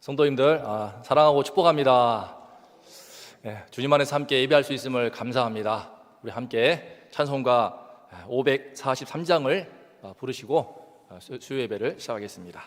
성도님들 사랑하고 축복합니다. 주님 안에서 함께 예배할 수 있음을 감사합니다. 우리 함께 찬송가 543장을 부르시고 수요 예배를 시작하겠습니다.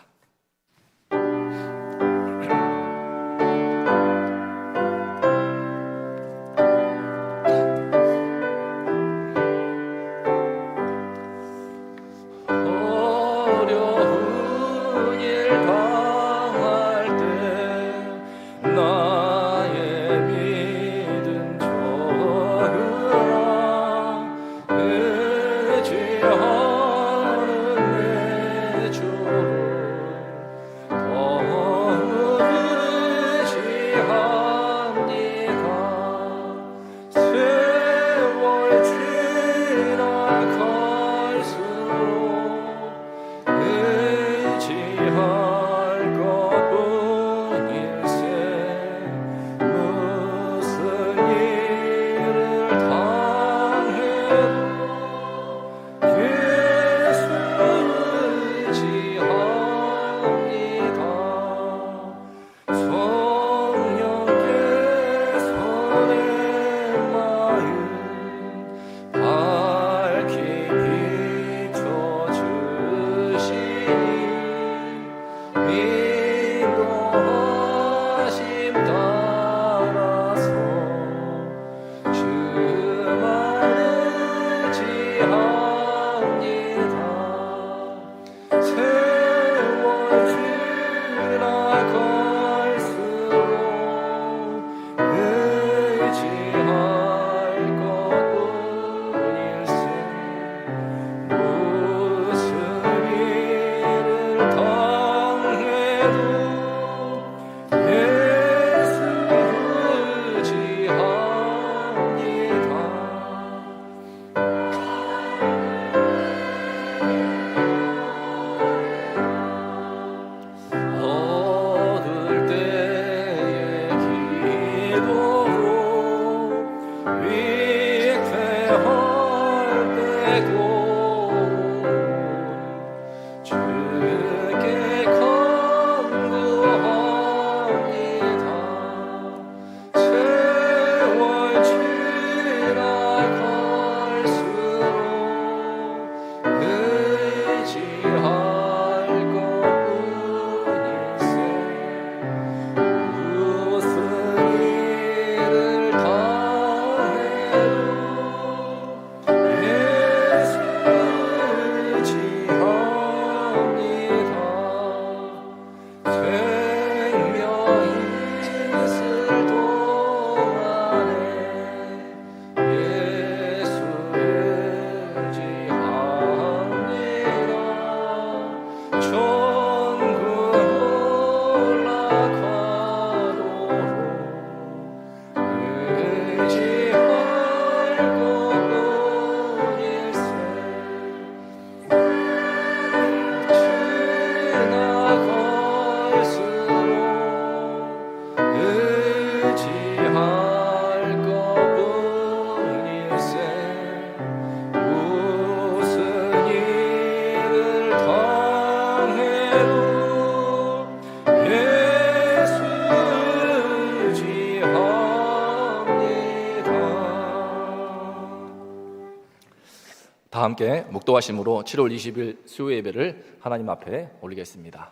다 함께 묵도하심으로 7월 20일 수요 예배를 하나님 앞에 올리겠습니다.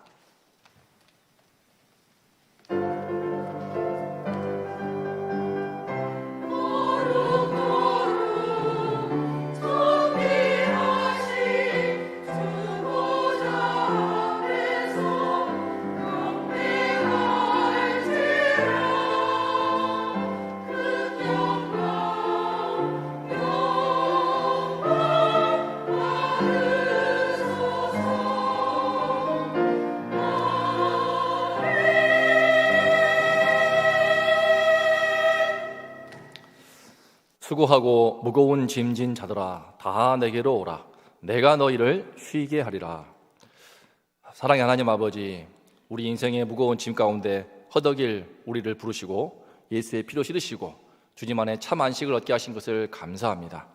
수고하고 무거운 짐진 자들아 다 내게로 오라. 내가 너희를 쉬게 하리라. 사랑의 하나님 아버지, 우리 인생의 무거운 짐 가운데 허덕일 우리를 부르시고 예수의 피로 씻으시고 주님 안에 참 안식을 얻게 하신 것을 감사합니다.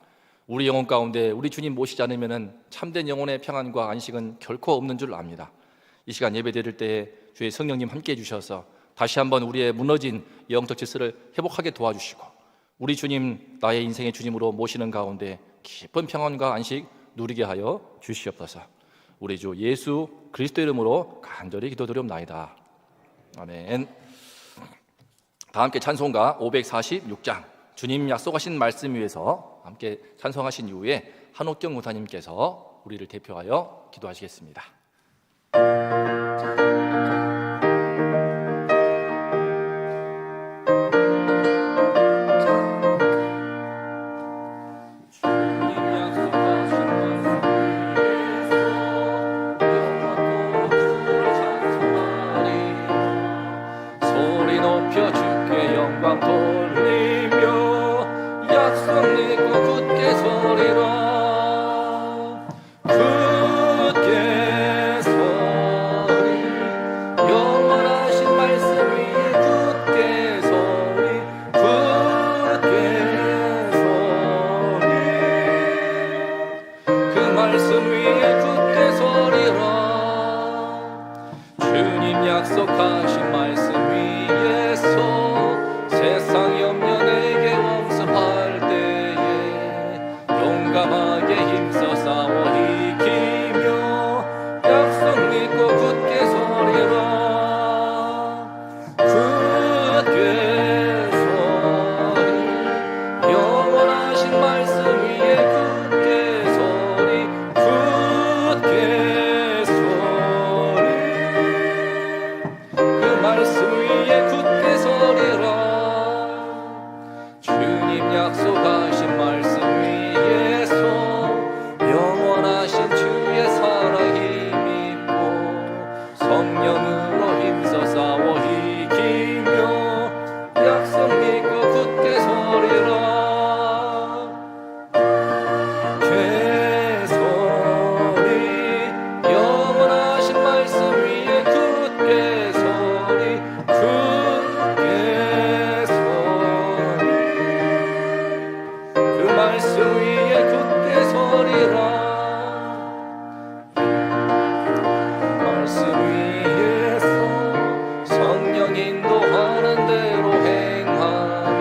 우리 영혼 가운데 우리 주님 모시지 않으면 참된 영혼의 평안과 안식은 결코 없는 줄 압니다. 이 시간 예배 드릴 때에 주의 성령님 함께해 주셔서 다시 한번 우리의 무너진 영적 질서를 회복하게 도와주시고 우리 주님, 나의 인생의 주님으로 모시는 가운데 깊은 평안과 안식 누리게 하여 주시옵소서. 우리 주 예수 그리스도 이름으로 간절히 기도드리옵나이다. 아멘. 다 함께 찬송가 546장 주님 약속하신 말씀 위에서 함께 찬송하신 이후에 한옥경 목사님께서 우리를 대표하여 기도하시겠습니다. 약속하신 말씀 위에서 세상 염려 내게 왕성할 때에 용감하게 힘써 싸워 이기며 약속 믿고 굳게 서리라. 굳게 서리 영원하신 말씀 위에 굳게 서리. 굳게 말씀 위에 굳게 서리라. 주님 약속하신 말씀 위에서 영원하신 주의 사랑 힘입고 성령으로 힘써 싸워 이기며 약속 믿고 굳게 서리라. 굳게 서리 영원하신 말씀 위에 굳게 말씀 위에 굳게 서리라. 말씀 위에서 성령 인도하는 대로 행하며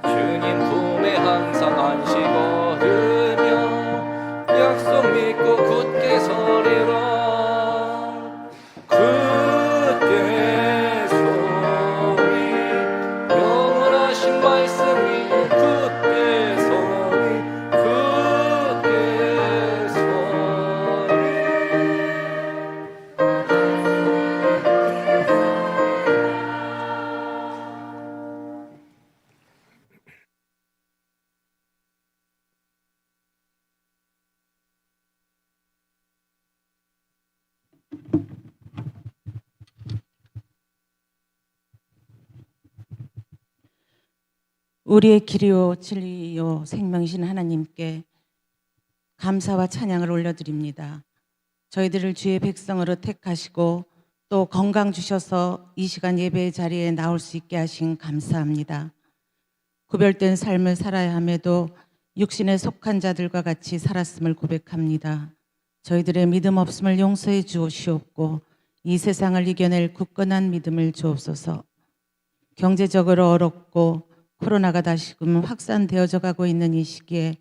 주님 품에 항상 안식 얻으며 약속 믿고 굳게 서리라. 굳게 서리 영원하신 말씀 위에 굳게 우리의 길이요 진리요 생명이신 하나님께 감사와 찬양을 올려드립니다. 저희들을 주의 백성으로 택하시고 또 건강 주셔서 이 시간 예배의 자리에 나올 수 있게 하신 감사합니다. 구별된 삶을 살아야 함에도 육신에 속한 자들과 같이 살았음을 고백합니다. 저희들의 믿음 없음을 용서해 주시옵고 이 세상을 이겨낼 굳건한 믿음을 주옵소서. 경제적으로 어렵고 코로나가 다시금 확산되어져 가고 있는 이 시기에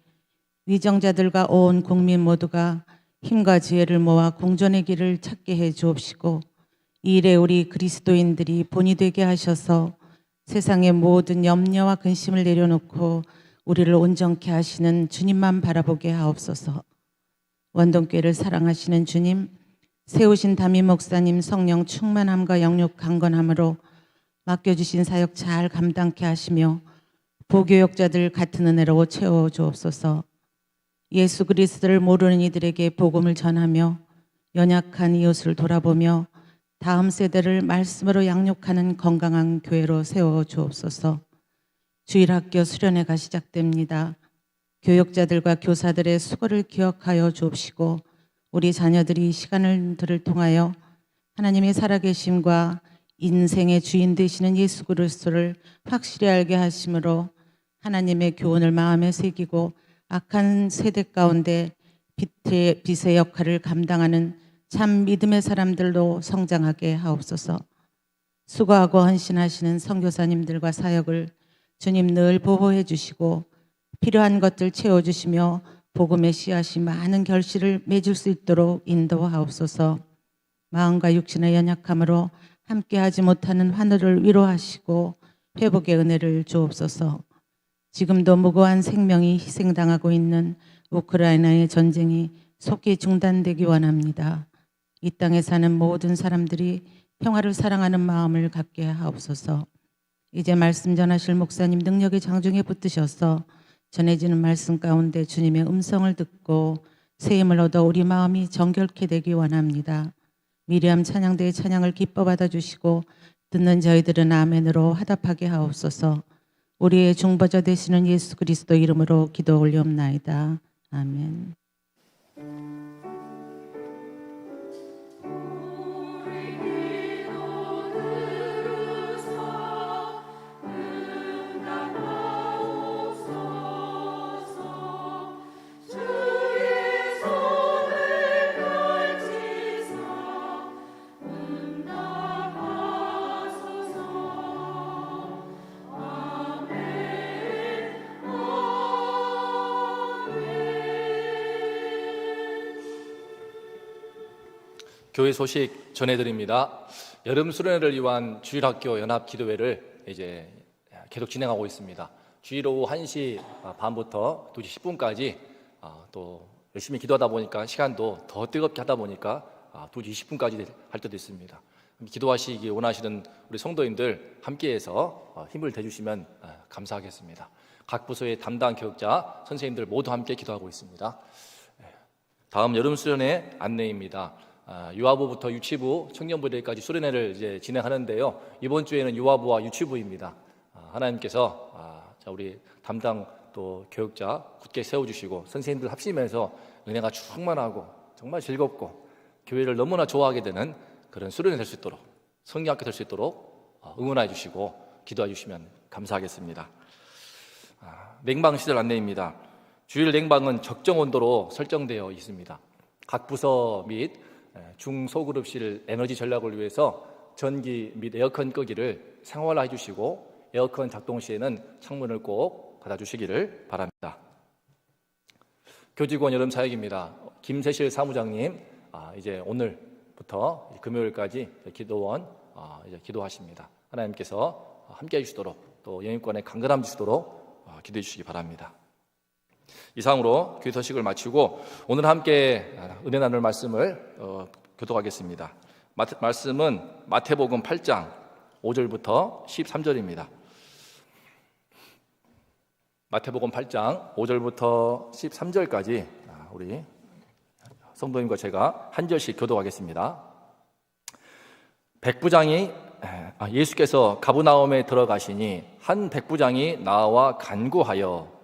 위정자들과 온 국민 모두가 힘과 지혜를 모아 공존의 길을 찾게 해 주옵시고 이 일에 우리 그리스도인들이 본이 되게 하셔서 세상의 모든 염려와 근심을 내려놓고 우리를 온전케 하시는 주님만 바라보게 하옵소서. 원동교회를 사랑하시는 주님, 세우신 담임 목사님 성령 충만함과 영육 강건함으로 맡겨주신 사역 잘 감당케 하시며 보교역자들 같은 은혜로 채워 주옵소서. 예수 그리스도를 모르는 이들에게 복음을 전하며 연약한 이웃을 돌아보며 다음 세대를 말씀으로 양육하는 건강한 교회로 세워 주옵소서. 주일학교 수련회가 시작됩니다. 교역자들과 교사들의 수고를 기억하여 주옵시고 우리 자녀들이 시간들을 통하여 하나님의 살아계심과 인생의 주인 되시는 예수 그리스도를 확실히 알게 하심으로 하나님의 교훈을 마음에 새기고 악한 세대 가운데 빛의 역할을 감당하는 참 믿음의 사람들로 성장하게 하옵소서. 수고하고 헌신하시는 선교사님들과 사역을 주님 늘 보호해 주시고 필요한 것들 채워주시며 복음의 씨앗이 많은 결실을 맺을 수 있도록 인도하옵소서. 마음과 육신의 연약함으로 함께하지 못하는 하늘을 위로하시고 회복의 은혜를 주옵소서. 지금도 무고한 생명이 희생당하고 있는 우크라이나의 전쟁이 속히 중단되기 원합니다. 이 땅에 사는 모든 사람들이 평화를 사랑하는 마음을 갖게 하옵소서. 이제 말씀 전하실 목사님 능력의 장중에 붙드셔서 전해지는 말씀 가운데 주님의 음성을 듣고 새 힘을 얻어 우리 마음이 정결케 되기 원합니다. 미리암 찬양대의 찬양을 기뻐 받아주시고 듣는 저희들은 아멘으로 화답하게 하옵소서. 우리의 중보자 되시는 예수 그리스도 이름으로 기도 올리옵나이다. 아멘. 교회 소식 전해드립니다. 여름 수련회를 위한 주일학교 연합기도회를 이제 계속 진행하고 있습니다. 주일 오후 1시 반부터 2시 10분까지 또 열심히 기도하다 보니까 시간도 더 뜨겁게 하다 보니까 2시 20분까지 할 때도 있습니다. 기도하시기 원하시는 우리 성도님들 함께해서 힘을 대주시면 감사하겠습니다. 각 부서의 담당 교육자, 선생님들 모두 함께 기도하고 있습니다. 다음 여름 수련회 안내입니다. 유아부부터 유치부, 청년부대까지 수련회를 이제 진행하는데요. 이번 주에는 유아부와 유치부입니다. 하나님께서 우리 담당 또 교육자 굳게 세워주시고 선생님들 합심해서 은혜가 충만하고 정말 즐겁고 교회를 너무나 좋아하게 되는 그런 수련회 될 수 있도록, 성경학교 될 수 있도록 응원해 주시고 기도해 주시면 감사하겠습니다. 냉방 시설 안내입니다. 주일 냉방은 적정 온도로 설정되어 있습니다. 각 부서 및 중소그룹실 에너지 전략을 위해서 전기 및 에어컨 끄기를 생활화해 주시고 에어컨 작동 시에는 창문을 꼭 닫아주시기를 바랍니다. 교직원 여름 사역입니다. 김세실 사무장님 이제 오늘부터 금요일까지 기도원 이제 기도하십니다. 하나님께서 함께해 주시도록 또 영입관에 강건함 주시도록 기도해 주시기 바랍니다. 이상으로 교회 소식을 마치고 오늘 함께 은혜 나눌 말씀을 교독하겠습니다. 말씀은 마태복음 8장 5절부터 13절입니다. 마태복음 8장 5절부터 13절까지 우리 성도님과 제가 한 절씩 교독하겠습니다. 백부장이 예수께서 가브나움에 들어가시니 한 백부장이 나와 간구하여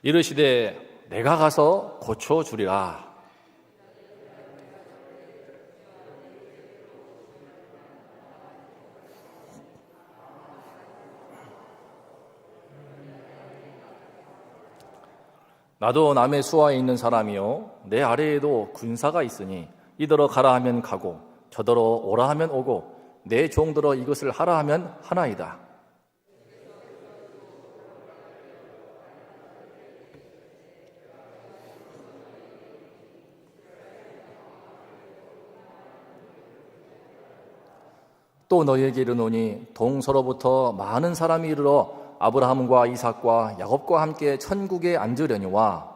이르시되 내가 가서 고쳐주리라. 나도 남의 수하에 있는 사람이요 내 아래에도 군사가 있으니 이더러 가라 하면 가고 저더러 오라 하면 오고 내 종더러 이것을 하라 하면 하나이다. 또 너희에게 이르노니 동서로부터 많은 사람이 이르러 아브라함과 이삭과 야곱과 함께 천국에 앉으려니와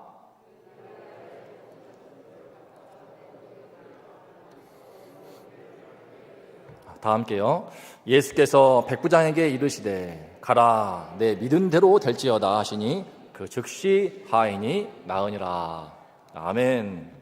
다 함께요. 예수께서 백부장에게 이르시되 가라 내 믿은 대로 될지어다 하시니 그 즉시 하인이 나으니라. 아멘.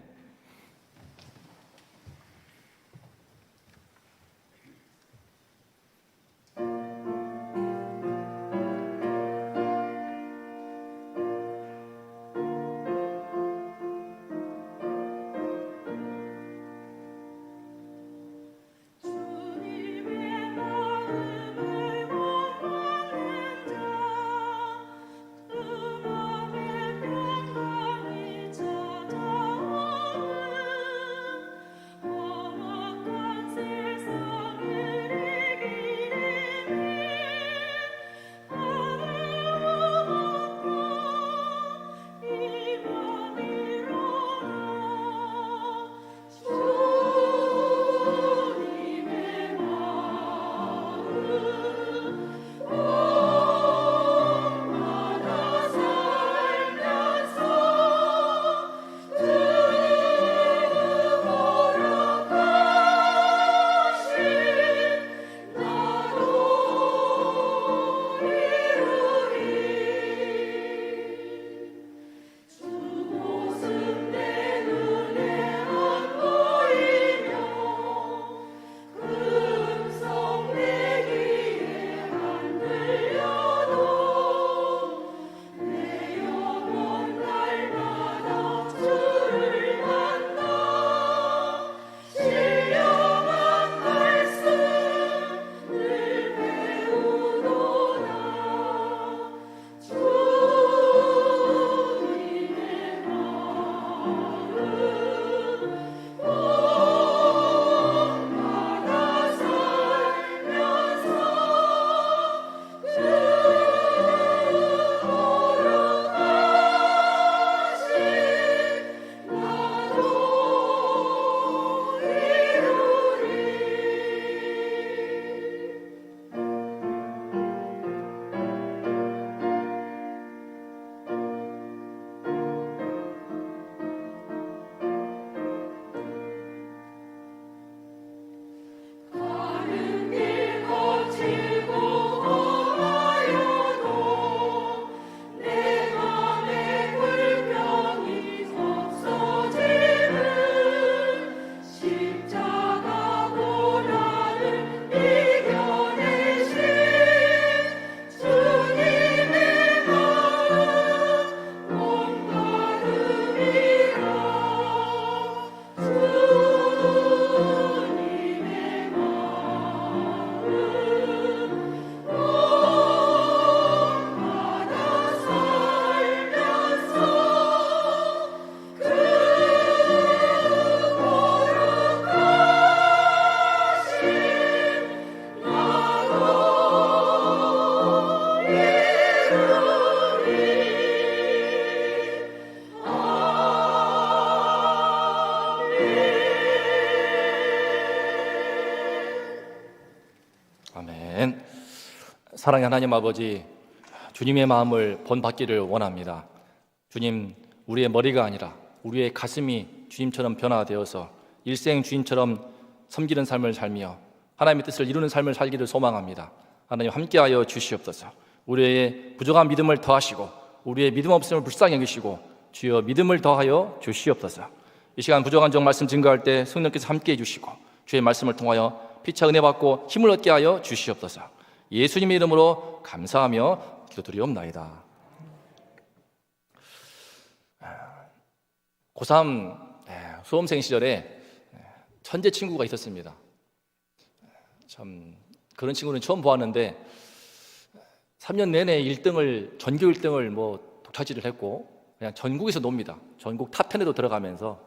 사랑의 하나님 아버지, 주님의 마음을 본받기를 원합니다. 주님, 우리의 머리가 아니라 우리의 가슴이 주님처럼 변화되어서 일생 주님처럼 섬기는 삶을 살며 하나님의 뜻을 이루는 삶을 살기를 소망합니다. 하나님 함께하여 주시옵소서. 우리의 부족한 믿음을 더하시고 우리의 믿음 없음을 불쌍히 여기시고 주여 믿음을 더하여 주시옵소서. 이 시간 부족한 종 말씀 증거할 때 성령께서 함께해 주시고 주의 말씀을 통하여 피차 은혜 받고 힘을 얻게 하여 주시옵소서. 예수님의 이름으로 감사하며 기도드리옵나이다. 고3 수험생 시절에 천재 친구가 있었습니다. 참 그런 친구는 처음 보았는데 3년 내내 1등을 전교 1등을 독차지를 했고 그냥 전국에서 놉니다. 전국 탑10에도 들어가면서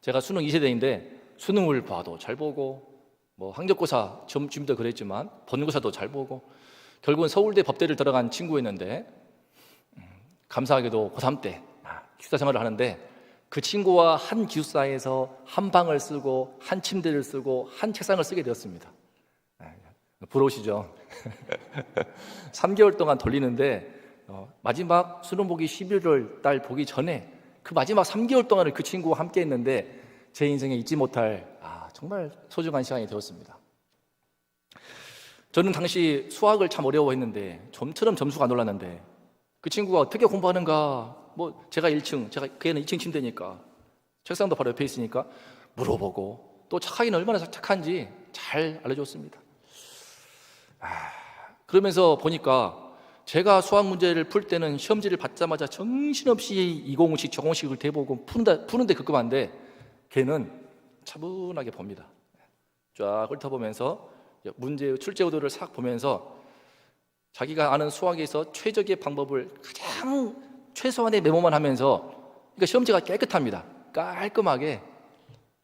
제가 수능 2세대인데 수능을 봐도 잘 보고 학력고사 준비도 그랬지만 본고사도 잘 보고 결국은 서울대 법대를 들어간 친구였는데 감사하게도 고3 때 기숙사 생활을 하는데 그 친구와 한 기숙사에서 한 방을 쓰고 한 침대를 쓰고 한 책상을 쓰게 되었습니다. 부러우시죠? 3개월 동안 돌리는데 마지막 수능 보기 11월 달 보기 전에 그 마지막 3개월 동안을 그 친구와 함께 했는데 제 인생에 잊지 못할 정말 소중한 시간이 되었습니다. 저는 당시 수학을 참 어려워했는데 좀처럼 점수가 안 올랐는데 그 친구가 어떻게 공부하는가 제가 1층, 걔는 2층 침대니까 책상도 바로 옆에 있으니까 물어보고 또 착하기는 얼마나 착한지 잘 알려줬습니다. 그러면서 보니까 제가 수학 문제를 풀 때는 시험지를 받자마자 정신없이 이공식, 저공식을 대보고 푸는데 급급한데 걔는 차분하게 봅니다. 쫙 훑어보면서 문제 출제 의도를 싹 보면서 자기가 아는 수학에서 최적의 방법을 가장 최소한의 메모만 하면서 그러니까 시험지가 깨끗합니다. 깔끔하게.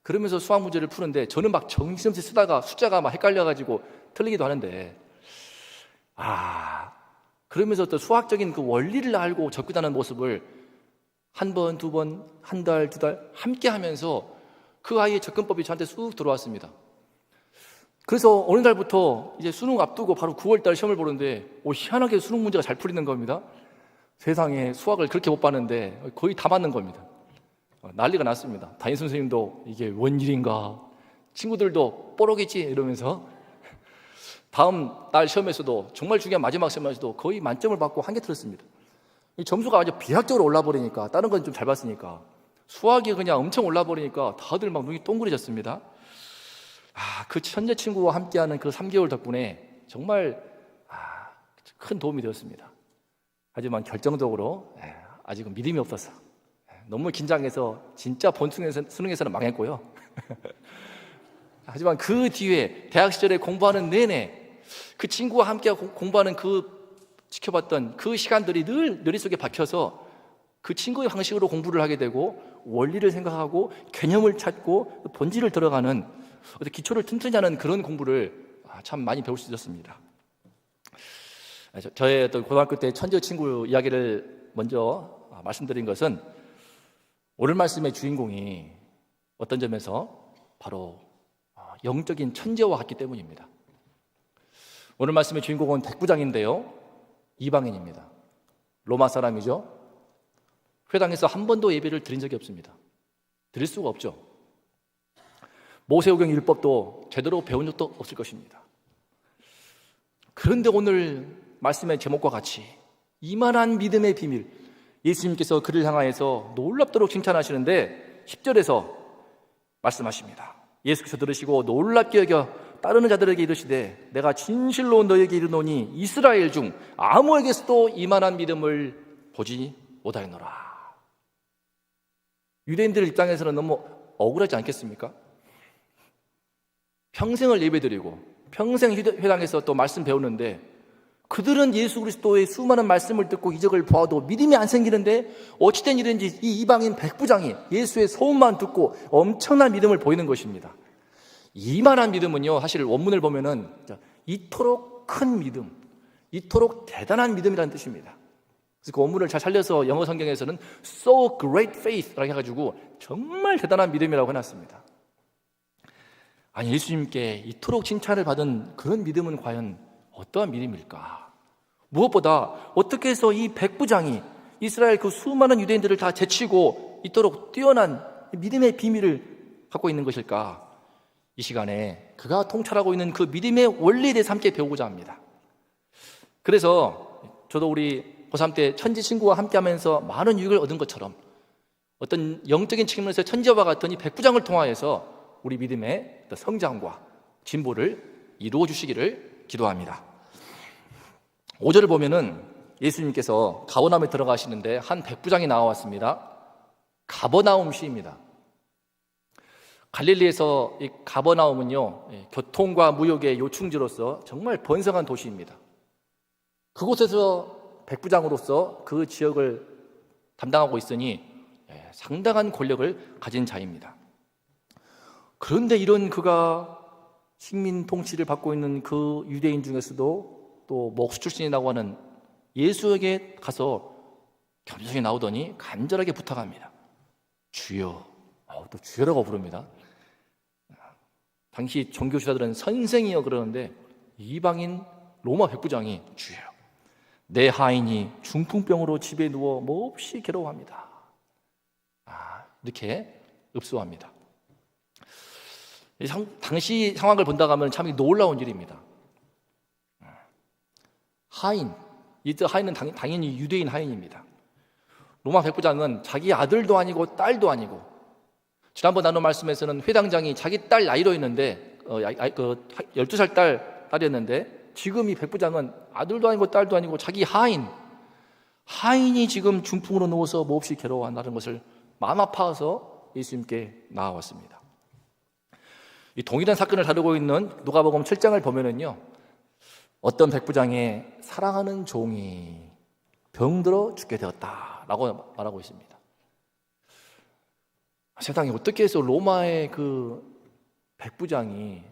그러면서 수학 문제를 푸는데 저는 막 정신없이 쓰다가 숫자가 막 헷갈려가지고 틀리기도 하는데 그러면서 또 수학적인 그 원리를 알고 접근하는 모습을 한 번, 두 번, 한 달, 두 달 함께 하면서 그 아이의 접근법이 저한테 쑥 들어왔습니다. 그래서 어느 날부터 이제 수능 앞두고 바로 9월달 시험을 보는데 희한하게 수능 문제가 잘 풀리는 겁니다. 세상에 수학을 그렇게 못 봤는데 거의 다 맞는 겁니다. 난리가 났습니다. 담임 선생님도 이게 웬 일인가, 친구들도 뽀록이지 이러면서 다음 날 시험에서도 정말 중요한 마지막 시험에서도 거의 만점을 받고 한개 틀었습니다. 이 점수가 아주 비약적으로 올라버리니까 다른 건 좀 잘 봤으니까 수학이 그냥 엄청 올라버리니까 다들 막 눈이 동그래졌습니다. 그 천재 친구와 함께하는 그 3개월 덕분에 정말 큰 도움이 되었습니다. 하지만 결정적으로 아직은 믿음이 없어서 너무 긴장해서 진짜 수능에서는 망했고요. 하지만 그 뒤에 대학 시절에 공부하는 내내 그 친구와 함께 공부하는 지켜봤던 그 시간들이 늘 머릿속에 박혀서 그 친구의 방식으로 공부를 하게 되고 원리를 생각하고 개념을 찾고 본질을 들어가는 기초를 튼튼히 하는 그런 공부를 참 많이 배울 수 있었습니다. 저의 또 고등학교 때 천재 친구 이야기를 먼저 말씀드린 것은 오늘 말씀의 주인공이 어떤 점에서 바로 영적인 천재와 같기 때문입니다. 오늘 말씀의 주인공은 백부장인데요, 이방인입니다. 로마 사람이죠. 회당에서 한 번도 예배를 드린 적이 없습니다. 드릴 수가 없죠. 모세오경 율법도 제대로 배운 적도 없을 것입니다. 그런데 오늘 말씀의 제목과 같이 이만한 믿음의 비밀, 예수님께서 그를 향하여서 놀랍도록 칭찬하시는데 10절에서 말씀하십니다. 예수께서 들으시고 놀랍게 여겨 따르는 자들에게 이르시되 내가 진실로 너에게 이르노니 이스라엘 중 아무에게서도 이만한 믿음을 보지 못하였노라. 유대인들 입장에서는 너무 억울하지 않겠습니까? 평생을 예배드리고 평생 회당에서 또 말씀 배우는데 그들은 예수 그리스도의 수많은 말씀을 듣고 이적을 보아도 믿음이 안 생기는데 어찌된 일인지 이 이방인 백부장이 예수의 소문만 듣고 엄청난 믿음을 보이는 것입니다. 이만한 믿음은요, 사실 원문을 보면은 이토록 큰 믿음, 이토록 대단한 믿음이라는 뜻입니다. 그래서 그 원문을 잘 살려서 영어 성경에서는 so great faith라고 해가지고 정말 대단한 믿음이라고 해놨습니다. 아니, 예수님께 이토록 칭찬을 받은 그런 믿음은 과연 어떠한 믿음일까? 무엇보다 어떻게 해서 이 백부장이 이스라엘 그 수많은 유대인들을 다 제치고 이토록 뛰어난 믿음의 비밀을 갖고 있는 것일까? 이 시간에 그가 통찰하고 있는 그 믿음의 원리에 대해서 함께 배우고자 합니다. 그래서 저도 우리 고3 때 천지 친구와 함께 하면서 많은 유익을 얻은 것처럼 어떤 영적인 측면에서 천지와 같은 이 백부장을 통하여서 우리 믿음의 성장과 진보를 이루어 주시기를 기도합니다. 5절을 보면은 예수님께서 가버나움에 들어가시는데 한 백부장이 나와왔습니다. 가버나움 시입니다. 갈릴리에서 이 가버나움은요, 교통과 무역의 요충지로서 정말 번성한 도시입니다. 그곳에서 백부장으로서 그 지역을 담당하고 있으니 상당한 권력을 가진 자입니다. 그런데 이런 그가 식민 통치를 받고 있는 그 유대인 중에서도 또 목수 출신이라고 하는 예수에게 가서 겸손히 나오더니 간절하게 부탁합니다. 주여, 또 주여라고 부릅니다. 당시 종교 지도자들은 선생이여 그러는데 이방인 로마 백부장이 주여, 내 하인이 중풍병으로 집에 누워 몹시 괴로워합니다. 이렇게 읍소합니다. 당시 상황을 본다고 하면 참 놀라운 일입니다. 하인, 이 하인은 당연히 유대인 하인입니다. 로마 백부장은 자기 아들도 아니고 딸도 아니고, 지난번 나눈 말씀에서는 회당장이 자기 딸 나이로 했는데 12살 딸이었는데, 지금 이 백부장은 아들도 아니고 딸도 아니고 자기 하인이 지금 중풍으로 누워서 몹시 괴로워한다는 것을 마음 아파서 예수님께 나아왔습니다. 이 동일한 사건을 다루고 있는 누가복음 7장을 보면은요, 어떤 백부장의 사랑하는 종이 병들어 죽게 되었다라고 말하고 있습니다. 세상에 어떻게 해서 로마의 그 백부장이,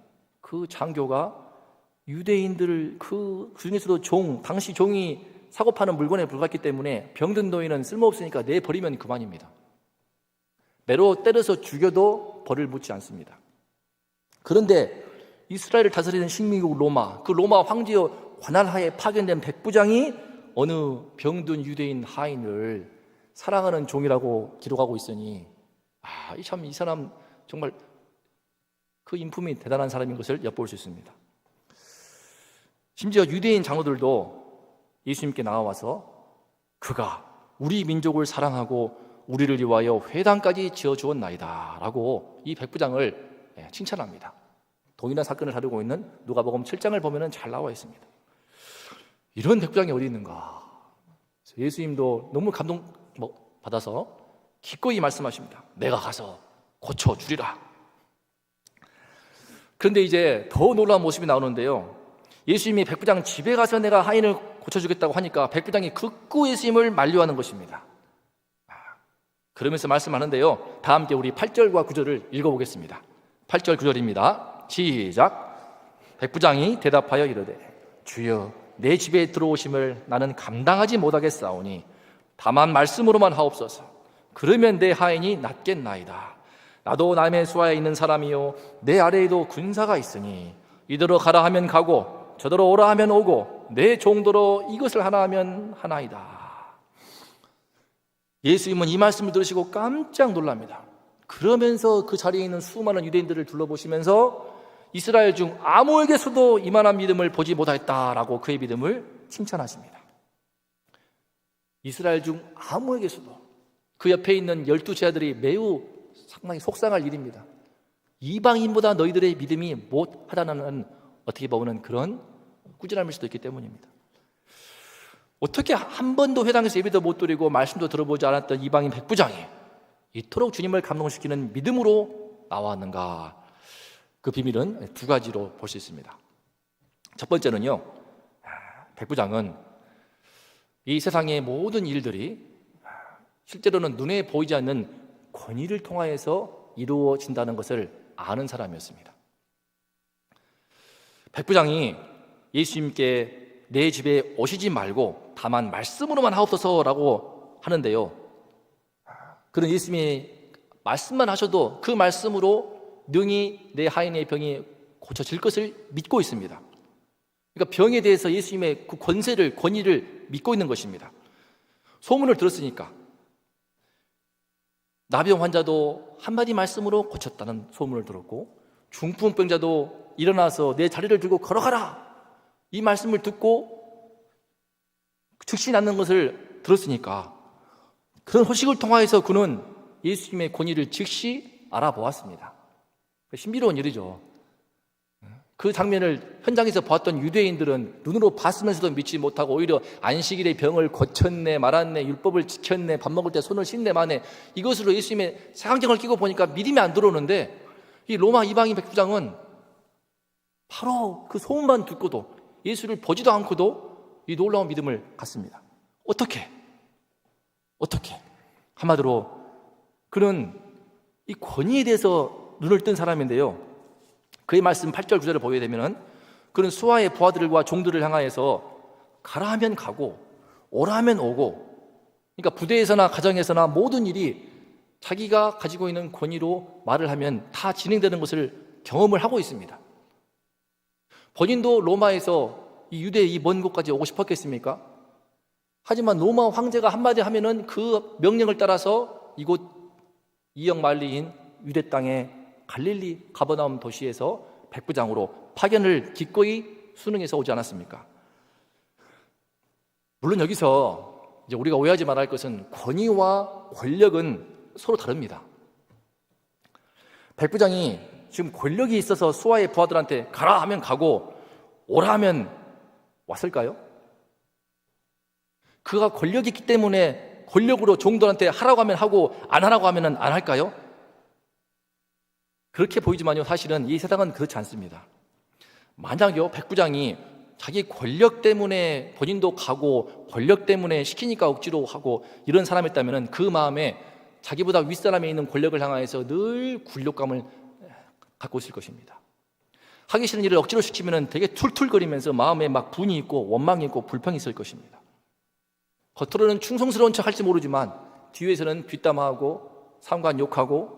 그 장교가 유대인들을 그 중에서도 당시 종이 사고 파는 물건에 불과했기 때문에 병든 노인은 쓸모없으니까 내버리면 그만입니다. 매로 때려서 죽여도 벌을 묻지 않습니다. 그런데 이스라엘을 다스리는 식민국 로마, 그 로마 황제의 관할하에 파견된 백부장이 어느 병든 유대인 하인을 사랑하는 종이라고 기록하고 있으니 이 사람 정말 그 인품이 대단한 사람인 것을 엿볼 수 있습니다. 심지어 유대인 장로들도 예수님께 나와서 그가 우리 민족을 사랑하고 우리를 위하여 회당까지 지어주었나이다 라고 이 백부장을 칭찬합니다. 동일한 사건을 다루고 있는 누가복음 7장을 보면 잘 나와 있습니다. 이런 백부장이 어디 있는가? 예수님도 너무 감동 받아서 기꺼이 말씀하십니다. 내가 가서 고쳐주리라. 그런데 이제 더 놀라운 모습이 나오는데요, 예수님이 백부장 집에 가서 내가 하인을 고쳐주겠다고 하니까 백부장이 극구 예수님을 만류하는 것입니다. 그러면서 말씀하는데요, 다 함께 우리 8절과 9절을 읽어보겠습니다. 8절 9절입니다. 시작. 백부장이 대답하여 이르되 주여, 내 집에 들어오심을 나는 감당하지 못하겠사오니 다만 말씀으로만 하옵소서. 그러면 내 하인이 낫겠나이다. 나도 남의 수하에 있는 사람이요 내 아래에도 군사가 있으니 이대로 가라 하면 가고 저더러 오라 하면 오고 내 종도로 이것을 하라 하면 하나이다. 예수님은 이 말씀을 들으시고 깜짝 놀랍니다. 그러면서 그 자리에 있는 수많은 유대인들을 둘러보시면서 이스라엘 중 아무에게서도 이만한 믿음을 보지 못하였다라고 그의 믿음을 칭찬하십니다. 이스라엘 중 아무에게서도, 그 옆에 있는 12제자들이 매우 상당히 속상할 일입니다. 이방인보다 너희들의 믿음이 못하다는, 어떻게 보면 그런 꾸지람일 수도 있기 때문입니다. 어떻게 한 번도 회당에서 예배도 못 드리고 말씀도 들어보지 않았던 이방인 백부장이 이토록 주님을 감동시키는 믿음으로 나왔는가? 그 비밀은 두 가지로 볼 수 있습니다. 첫 번째는요, 백부장은 이 세상의 모든 일들이 실제로는 눈에 보이지 않는 권위를 통하여서 이루어진다는 것을 아는 사람이었습니다. 백부장이 예수님께 내 집에 오시지 말고 다만 말씀으로만 하옵소서라고 하는데요, 그런 예수님이 말씀만 하셔도 그 말씀으로 능히 내 하인의 병이 고쳐질 것을 믿고 있습니다. 그러니까 병에 대해서 예수님의 그 권세를, 권위를 믿고 있는 것입니다. 소문을 들었으니까. 나병 환자도 한마디 말씀으로 고쳤다는 소문을 들었고, 중풍병자도 일어나서 내 자리를 들고 걸어가라, 이 말씀을 듣고 즉시 낫는 것을 들었으니까, 그런 소식을 통하여서 그는 예수님의 권위를 즉시 알아보았습니다. 신비로운 일이죠. 그 장면을 현장에서 보았던 유대인들은 눈으로 봤으면서도 믿지 못하고 오히려 안식일에 병을 고쳤네 말았네, 율법을 지켰네, 밥 먹을 때 손을 씻네 마네, 이것으로 예수님의 사강정을 끼고 보니까 믿음이 안 들어오는데, 이 로마 이방인 백부장은 바로 그 소문만 듣고도 예수를 보지도 않고도 이 놀라운 믿음을 갖습니다. 어떻게? 한마디로 그는 이 권위에 대해서 눈을 뜬 사람인데요, 그의 말씀 8절 9절을 보게 되면 그는 수하의 부하들과 종들을 향하여서 가라 하면 가고 오라 하면 오고, 그러니까 부대에서나 가정에서나 모든 일이 자기가 가지고 있는 권위로 말을 하면 다 진행되는 것을 경험을 하고 있습니다. 본인도 로마에서 이 유대 이 먼 곳까지 오고 싶었겠습니까? 하지만 로마 황제가 한마디 하면은 그 명령을 따라서 이곳 이역 만리인 유대 땅의 갈릴리 가버나움 도시에서 백부장으로 파견을 기꺼이 수능해서 오지 않았습니까? 물론 여기서 이제 우리가 오해하지 말아야 할 것은 권위와 권력은 서로 다릅니다. 백부장이 지금 권력이 있어서 수하의 부하들한테 가라 하면 가고 오라 하면 왔을까요? 그가 권력이 있기 때문에 권력으로 종들한테 하라고 하면 하고 안 하라고 하면 안 할까요? 그렇게 보이지만요, 사실은 이 세상은 그렇지 않습니다. 만약요, 백부장이 자기 권력 때문에 본인도 가고 권력 때문에 시키니까 억지로 하고 이런 사람이었다면 그 마음에 자기보다 윗사람에 있는 권력을 향하여서 늘 굴욕감을 갖고 있을 것입니다. 하기 싫은 일을 억지로 시키면 되게 툴툴거리면서 마음에 막 분이 있고 원망이 있고 불평이 있을 것입니다. 겉으로는 충성스러운 척 할지 모르지만 뒤에서는 뒷담화하고 상관 욕하고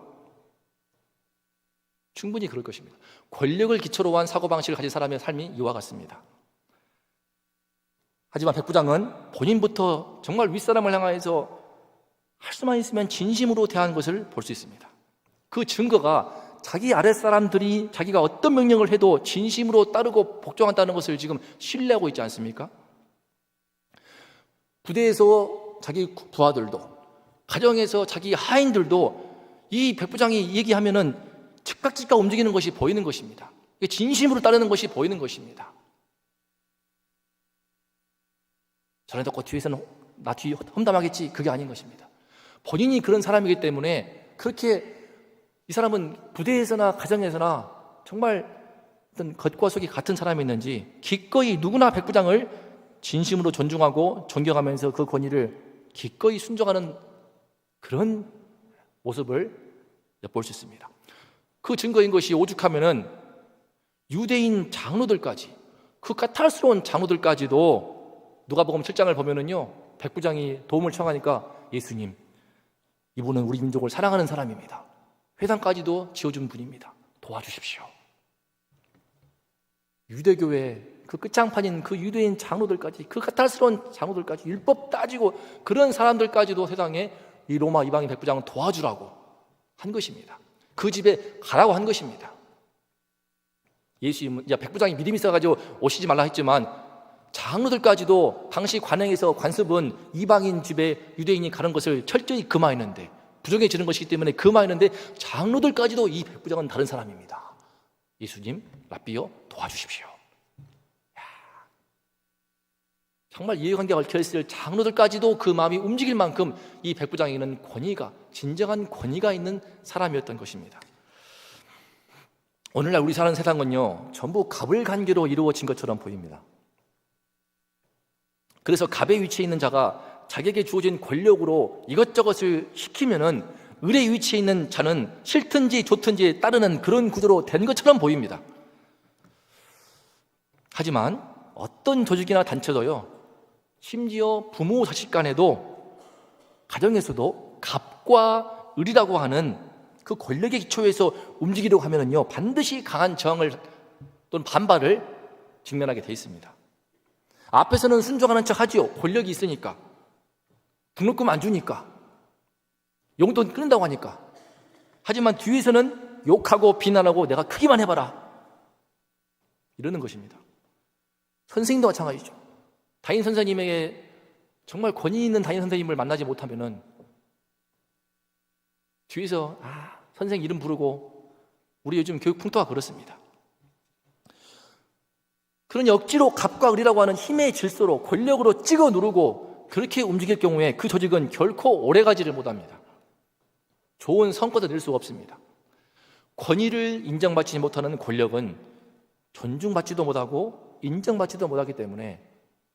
충분히 그럴 것입니다. 권력을 기초로 한 사고방식을 가진 사람의 삶이 이와 같습니다. 하지만 백부장은 본인부터 정말 윗사람을 향하여서 할 수만 있으면 진심으로 대하는 것을 볼 수 있습니다. 그 증거가 자기 아랫사람들이 자기가 어떤 명령을 해도 진심으로 따르고 복종한다는 것을 지금 신뢰하고 있지 않습니까? 부대에서 자기 부하들도, 가정에서 자기 하인들도 이 백부장이 얘기하면은 즉각 움직이는 것이 보이는 것입니다. 진심으로 따르는 것이 보이는 것입니다. 저런 듣고 뒤에서는 나 뒤 험담하겠지, 그게 아닌 것입니다. 본인이 그런 사람이기 때문에 그렇게 이 사람은 부대에서나 가정에서나 정말 어떤 겉과 속이 같은 사람이었는지 기꺼이 누구나 백부장을 진심으로 존중하고 존경하면서 그 권위를 기꺼이 순종하는 그런 모습을 엿볼 수 있습니다. 그 증거인 것이 오죽하면은 유대인 장로들까지, 그 까탈스러운 장로들까지도 누가복음 7장을 보면은요, 백부장이 도움을 청하니까 예수님, 이분은 우리 민족을 사랑하는 사람입니다. 회당까지도 지어준 분입니다. 도와주십시오. 유대교회 그 끝장판인 그 유대인 장로들까지, 그 까탈스러운 장로들까지, 율법 따지고 그런 사람들까지도 세상에 이 로마 이방인 백부장은 도와주라고 한 것입니다. 그 집에 가라고 한 것입니다. 예수님은 백부장이 믿음이 있어가지고 오시지 말라 했지만 장로들까지도 당시 관행에서 관습은 이방인 집에 유대인이 가는 것을 철저히 금하였는데, 부정해지는 것이기 때문에 금하였는데 장로들까지도 이 백부장은 다른 사람입니다. 예수님, 랍비여 도와주십시오. 정말 이해관계가 얽혀있을 장로들까지도 그 마음이 움직일 만큼 이 백부장에게는 권위가, 진정한 권위가 있는 사람이었던 것입니다. 오늘날 우리 사는 세상은요, 전부 갑을관계로 이루어진 것처럼 보입니다. 그래서 갑의 위치에 있는 자가 자기에게 주어진 권력으로 이것저것을 시키면은 을의 위치에 있는 자는 싫든지 좋든지 따르는 그런 구조로 된 것처럼 보입니다. 하지만 어떤 조직이나 단체도요, 심지어 부모 자식 간에도, 가정에서도 갑과 을이라고 하는 그 권력의 기초에서 움직이려고 하면은요, 반드시 강한 저항을 또는 반발을 직면하게 돼 있습니다. 앞에서는 순종하는 척 하지요. 권력이 있으니까. 등록금 안 주니까. 용돈 끊는다고 하니까. 하지만 뒤에서는 욕하고 비난하고 내가 크기만 해봐라. 이러는 것입니다. 선생님도 마찬가지죠. 담임 선생님에게 정말 권위 있는 담임 선생님을 만나지 못하면은 뒤에서 선생님 이름 부르고 우리 요즘 교육 풍토가 그렇습니다. 그러니 억지로 갑과 을이라고 하는 힘의 질서로 권력으로 찍어 누르고 그렇게 움직일 경우에 그 조직은 결코 오래가지를 못합니다. 좋은 성과도 낼 수가 없습니다. 권위를 인정받지 못하는 권력은 존중받지도 못하고 인정받지도 못하기 때문에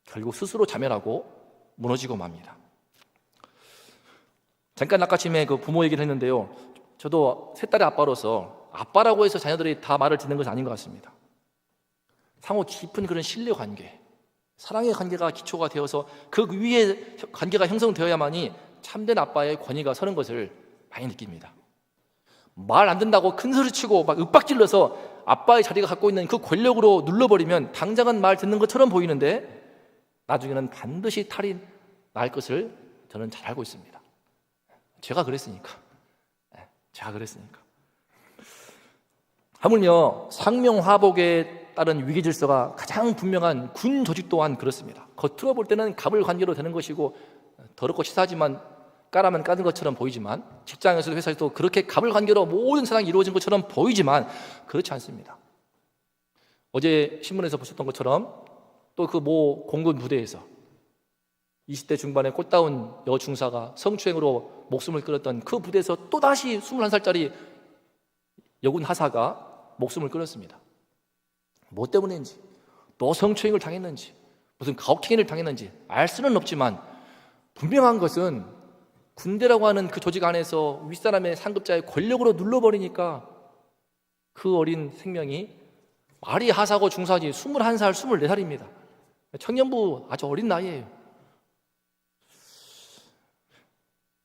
결국 스스로 자멸하고 무너지고 맙니다. 잠깐 아까쯤에 그 부모 얘기를 했는데요. 저도 세 딸의 아빠로서 아빠라고 해서 자녀들이 다 말을 듣는 것은 아닌 것 같습니다. 상호 깊은 그런 신뢰 관계, 사랑의 관계가 기초가 되어서 그 위에 관계가 형성되어야만이 참된 아빠의 권위가 서는 것을 많이 느낍니다. 말 안 된다고 큰 소리 치고 막 윽박질러서 아빠의 자리가 갖고 있는 그 권력으로 눌러버리면 당장은 말 듣는 것처럼 보이는데 나중에는 반드시 탈이 날 것을 저는 잘 알고 있습니다. 제가 그랬으니까. 하물며 상명하복에 따른 위기질서가 가장 분명한 군 조직 또한 그렇습니다. 겉으로 볼 때는 갑을 관계로 되는 것이고 더럽고 치사하지만 까라면 까는 것처럼 보이지만 직장에서도 회사에서도 그렇게 갑을 관계로 모든 세상이 이루어진 것처럼 보이지만 그렇지 않습니다. 어제 신문에서 보셨던 것처럼 또 그 모 공군 부대에서 20대 중반의 꽃다운 여중사가 성추행으로 목숨을 끊었던 그 부대에서 또다시 21살짜리 여군 하사가 목숨을 끊었습니다. 뭐 때문인지, 또 성추행을 당했는지, 무슨 가혹행위를 당했는지 알 수는 없지만 분명한 것은 군대라고 하는 그 조직 안에서 윗사람의 상급자의 권력으로 눌러버리니까 그 어린 생명이 말이 하사고 중사지 21살, 24살입니다. 청년부 아주 어린 나이에요.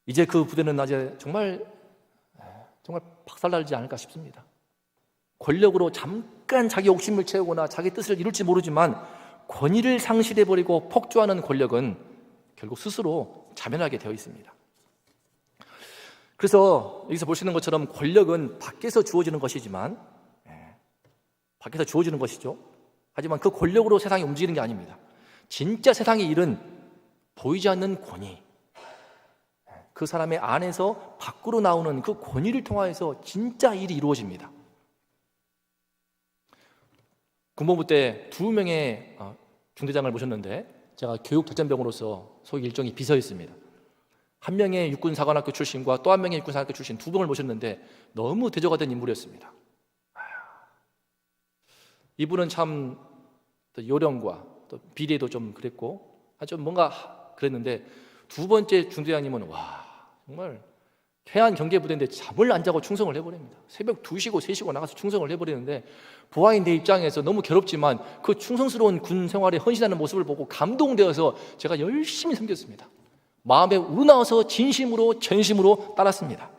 이제 그 부대는 아주 정말 박살나지 않을까 싶습니다. 권력으로 잠깐 자기 욕심을 채우거나 자기 뜻을 이룰지 모르지만 권위를 상실해버리고 폭주하는 권력은 결국 스스로 자멸하게 되어 있습니다. 그래서 여기서 보시는 것처럼 권력은 밖에서 주어지는 것이지만 밖에서 주어지는 것이죠. 하지만 그 권력으로 세상이 움직이는 게 아닙니다. 진짜 세상의 일은 보이지 않는 권위, 그 사람의 안에서 밖으로 나오는 그 권위를 통하여서 진짜 일이 이루어집니다. 군복무 때 2명의 중대장을 모셨는데 제가 교육작전병으로서 소위 일종의 비서였습니다. 한 명의 육군사관학교 출신과 또 한 명의 육군사관학교 출신 2명을 모셨는데 너무 대조가 된 인물이었습니다. 이분은 참 요령과 또 비례도 좀 그랬고 좀 뭔가 그랬는데 두 번째 중대장님은 정말 해안 경계부대인데 잠을 안 자고 충성을 해버립니다. 새벽 2시고 3시고 나가서 충성을 해버리는데 부하인 내 입장에서 너무 괴롭지만 그 충성스러운 군 생활에 헌신하는 모습을 보고 감동되어서 제가 열심히 섬겼습니다. 마음에 우러나와서 진심으로 전심으로 따랐습니다.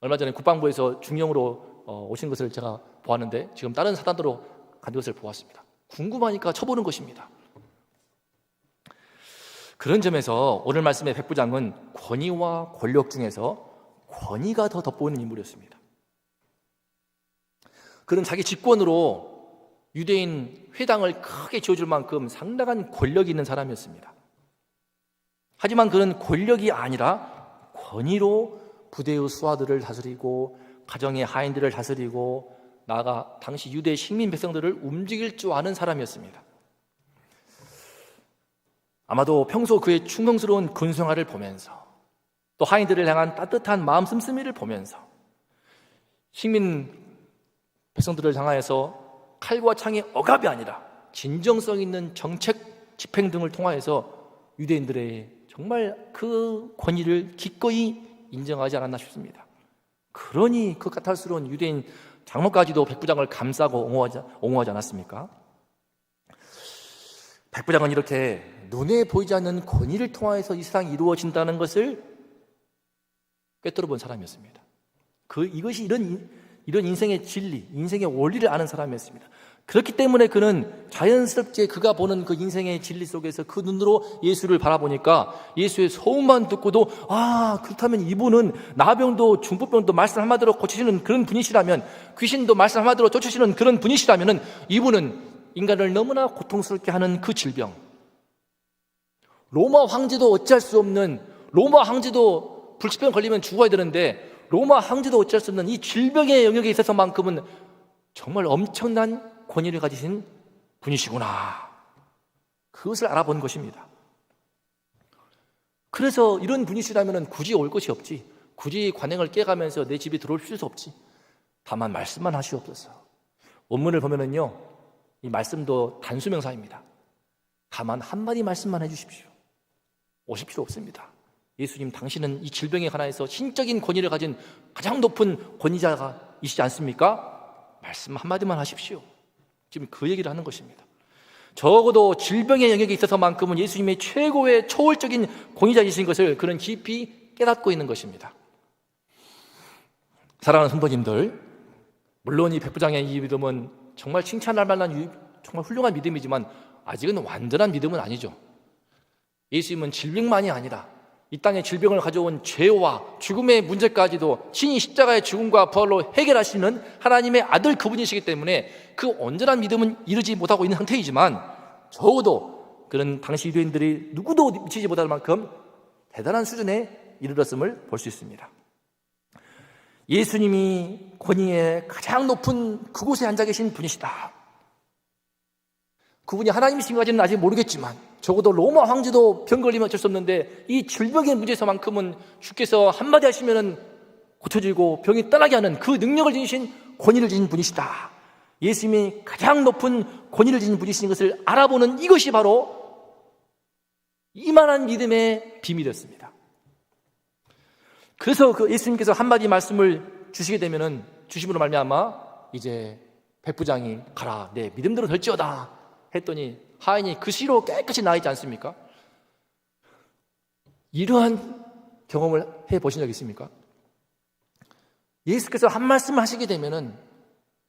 얼마 전에 국방부에서 중령으로 오신 것을 제가 보았는데 지금 다른 사단으로 간 것을 보았습니다. 궁금하니까 쳐보는 것입니다. 그런 점에서 오늘 말씀의 백부장은 권위와 권력 중에서 권위가 더 돋보이는 인물이었습니다. 그는 자기 직권으로 유대인 회당을 크게 지어줄 만큼 상당한 권력이 있는 사람이었습니다. 하지만 그는 권력이 아니라 권위로 부대의 수하들을 다스리고 가정의 하인들을 다스리고 나아가 당시 유대 식민 백성들을 움직일 줄 아는 사람이었습니다. 아마도 평소 그의 충성스러운 군생활을 보면서 또 하인들을 향한 따뜻한 마음 씀씀이를 보면서 식민 백성들을 향하여서 칼과 창의 억압이 아니라 진정성 있는 정책 집행 등을 통하여서 유대인들의 정말 그 권위를 기꺼이 인정하지 않았나 싶습니다. 그러니 그 까탈스러운 유대인 장로까지도 백부장을 감싸고 옹호하지 않았습니까? 백부장은 이렇게 눈에 보이지 않는 권위를 통하여서 이 세상이 이루어진다는 것을 꿰뚫어 본 사람이었습니다. 이것이 이런 인생의 진리, 인생의 원리를 아는 사람이었습니다. 그렇기 때문에 그는 자연스럽게 그가 보는 그 인생의 진리 속에서 그 눈으로 예수를 바라보니까 예수의 소음만 듣고도 그렇다면 이분은 나병도 중풍병도 말씀 한마디로 고치시는 그런 분이시라면, 귀신도 말씀 한마디로 쫓으시는 그런 분이시라면 이분은 인간을 너무나 고통스럽게 하는 그 질병, 로마 황제도 어찌할 수 없는, 로마 황제도 불치병 걸리면 죽어야 되는데 로마 황제도 어찌할 수 없는 이 질병의 영역에 있어서만큼은 정말 엄청난 권위를 가지신 분이시구나, 그것을 알아본 것입니다. 그래서 이런 분이시라면 굳이 올 것이 없지, 굳이 관행을 깨가면서 내 집에 들어올 필요도 없지, 다만 말씀만 하시옵소서. 원문을 보면은요, 이 말씀도 단수명사입니다. 다만 한마디 말씀만 해주십시오. 오실 필요 없습니다. 예수님, 당신은 이 질병에 관하여서 신적인 권위를 가진 가장 높은 권위자이시지 않습니까? 말씀 한마디만 하십시오. 지금 그 얘기를 하는 것입니다. 적어도 질병의 영역에 있어서만큼은 예수님의 최고의 초월적인 권위자이신 것을 그는 깊이 깨닫고 있는 것입니다. 사랑하는 성도님들, 물론 이 백부장의 이 믿음은 정말 칭찬할 만한 정말 훌륭한 믿음이지만 아직은 완전한 믿음은 아니죠. 예수님은 질병만이 아니라 이 땅에 질병을 가져온 죄와 죽음의 문제까지도 친히 십자가의 죽음과 부활로 해결하시는 하나님의 아들 그분이시기 때문에 그 온전한 믿음은 이루지 못하고 있는 상태이지만 적어도 그는 당시 유대인들이 누구도 미치지 못할 만큼 대단한 수준에 이르렀음을 볼 수 있습니다. 예수님이 권위의 가장 높은 그곳에 앉아 계신 분이시다. 그분이 하나님이신가지는 아직 모르겠지만 적어도 로마 황제도 병 걸리면 어쩔 수 없는데 이 질병의 문제에서만큼은 주께서 한마디 하시면 고쳐지고 병이 떠나게 하는 그 능력을 지니신 권위를 지닌 분이시다. 예수님이 가장 높은 권위를 지닌 분이신 것을 알아보는 이것이 바로 이만한 믿음의 비밀이었습니다. 그래서 그 예수님께서 한마디 말씀을 주시게 되면은 주심으로 말미암아 이제 백부장이 가라, 내 믿음대로 될지어다 했더니 하인이 그 시로 깨끗이 나 있지 않습니까? 이러한 경험을 해보신 적 있습니까? 예수께서 한 말씀을 하시게 되면은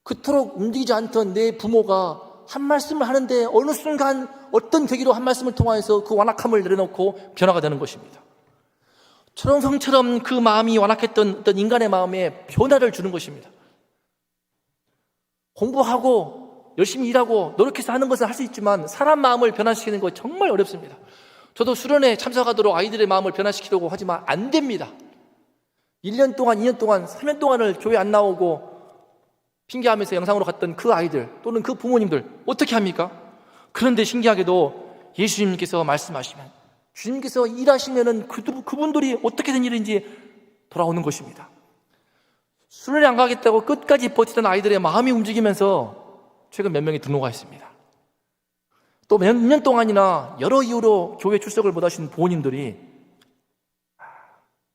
그토록 움직이지 않던 내 부모가 한 말씀을 하는데 어느 순간 어떤 계기로 한 말씀을 통하여서 그 완악함을 내려놓고 변화가 되는 것입니다. 초롱성처럼 그 마음이 완악했던 어떤 인간의 마음에 변화를 주는 것입니다. 공부하고 열심히 일하고 노력해서 하는 것은 할 수 있지만 사람 마음을 변화시키는 거 정말 어렵습니다. 저도 수련회에 참석하도록 아이들의 마음을 변화시키려고 하지만 안 됩니다. 1년 동안, 2년 동안, 3년 동안을 교회 안 나오고 핑계하면서 영상으로 갔던 그 아이들 또는 그 부모님들 어떻게 합니까? 그런데 신기하게도 예수님께서 말씀하시면, 주님께서 일하시면은 그분들이 어떻게 된 일인지 돌아오는 것입니다. 수련회 안 가겠다고 끝까지 버티던 아이들의 마음이 움직이면서 최근 몇 명이 등록가 있습니다. 또 몇 년 동안이나 여러 이유로 교회 출석을 못하신 부모님들이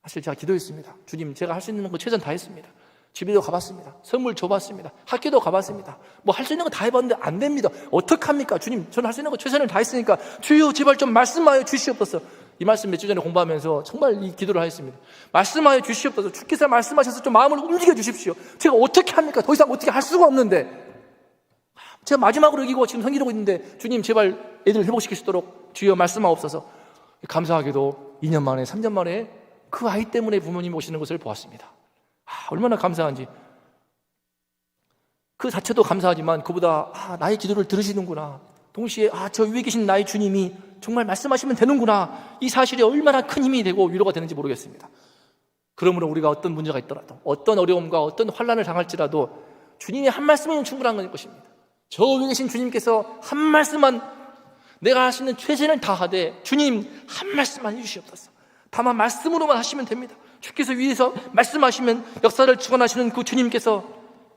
사실 제가 기도했습니다. 주님, 제가 할 수 있는 거 최선 다했습니다. 집에도 가봤습니다. 선물 줘봤습니다. 학교도 가봤습니다. 뭐 할 수 있는 거 다 해봤는데 안 됩니다. 어떡합니까? 주님, 저는 할 수 있는 거 최선을 다했으니까 주여 제발 좀 말씀하여 주시옵소서. 이 말씀 몇 주 전에 공부하면서 정말 이 기도를 하였습니다. 말씀하여 주시옵소서. 주께서 말씀하셔서 좀 마음을 움직여 주십시오. 제가 어떻게 합니까? 더 이상 어떻게 할 수가 없는데 제가 마지막으로 이기고 지금 성기르고 있는데 주님 제발 애들 회복시킬 수 있도록 주여 말씀하옵소서. 감사하게도 2년 만에 3년 만에 그 아이 때문에 부모님이 오시는 것을 보았습니다. 얼마나 감사한지. 그 자체도 감사하지만 그보다 나의 기도를 들으시는구나, 동시에 저 위에 계신 나의 주님이 정말 말씀하시면 되는구나, 이 사실이 얼마나 큰 힘이 되고 위로가 되는지 모르겠습니다. 그러므로 우리가 어떤 문제가 있더라도, 어떤 어려움과 어떤 환난을 당할지라도 주님이 한 말씀이면 충분한 것입니다. 저 위에 계신 주님께서 한 말씀만, 내가 할 수 있는 최선을 다하되 주님 한 말씀만 해주시옵소서. 다만 말씀으로만 하시면 됩니다. 주께서 위에서 말씀하시면 역사를 주관하시는 그 주님께서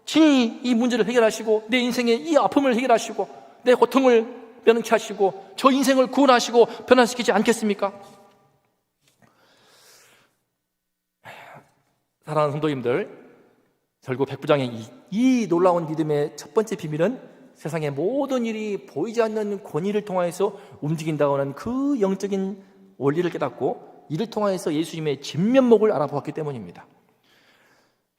친히 이 문제를 해결하시고 내 인생의 이 아픔을 해결하시고 내 고통을 면케 하시고 저 인생을 구원하시고 변화시키지 않겠습니까? 사랑하는 성도님들, 결국 백부장의 이 놀라운 믿음의 첫 번째 비밀은 세상의 모든 일이 보이지 않는 권위를 통하여서 움직인다고 하는 그 영적인 원리를 깨닫고 이를 통하여서 예수님의 진면목을 알아보았기 때문입니다.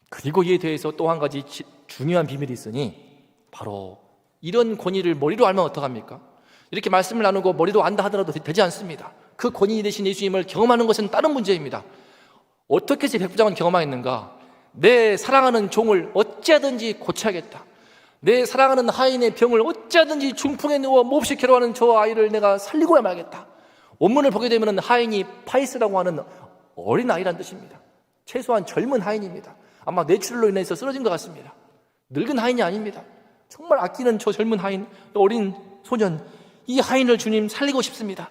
그리고 이에 대해서 또 한 가지 중요한 비밀이 있으니 바로 이런 권위를 머리로 알면 어떡합니까? 이렇게 말씀을 나누고 머리로 안다 하더라도 되지 않습니다. 그 권위 되신 예수님을 경험하는 것은 다른 문제입니다. 어떻게 제 백부장은 경험하였는가? 내 사랑하는 종을 어찌하든지 고쳐야겠다. 내 사랑하는 하인의 병을 어찌하든지 중풍에 누워 몹시 괴로워하는 저 아이를 내가 살리고야 말겠다. 원문을 보게 되면 하인이 파이스라고 하는 어린 아이란 뜻입니다. 최소한 젊은 하인입니다. 아마 뇌출혈로 인해서 쓰러진 것 같습니다. 늙은 하인이 아닙니다. 정말 아끼는 저 젊은 하인, 어린 소년, 이 하인을 주님 살리고 싶습니다.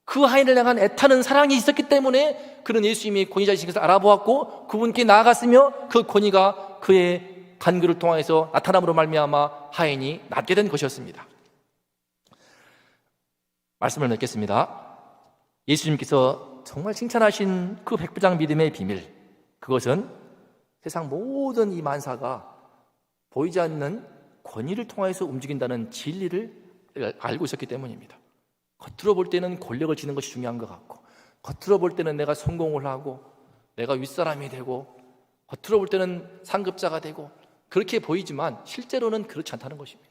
그 하인을 향한 애타는 사랑이 있었기 때문에 그는 예수님이 권위자이신 것을 알아보았고 그분께 나아갔으며 그 권위가 그의 간구를 통해서 나타남으로 말미암아 하인이 낫게 된 것이었습니다. 말씀을 맺겠습니다. 예수님께서 정말 칭찬하신 그 백부장 믿음의 비밀, 그것은 세상 모든 이 만사가 보이지 않는 권위를 통해서 움직인다는 진리를 알고 있었기 때문입니다. 겉으로 볼 때는 권력을 지는 것이 중요한 것 같고, 겉으로 볼 때는 내가 성공을 하고 내가 윗사람이 되고, 겉으로 볼 때는 상급자가 되고 그렇게 보이지만 실제로는 그렇지 않다는 것입니다.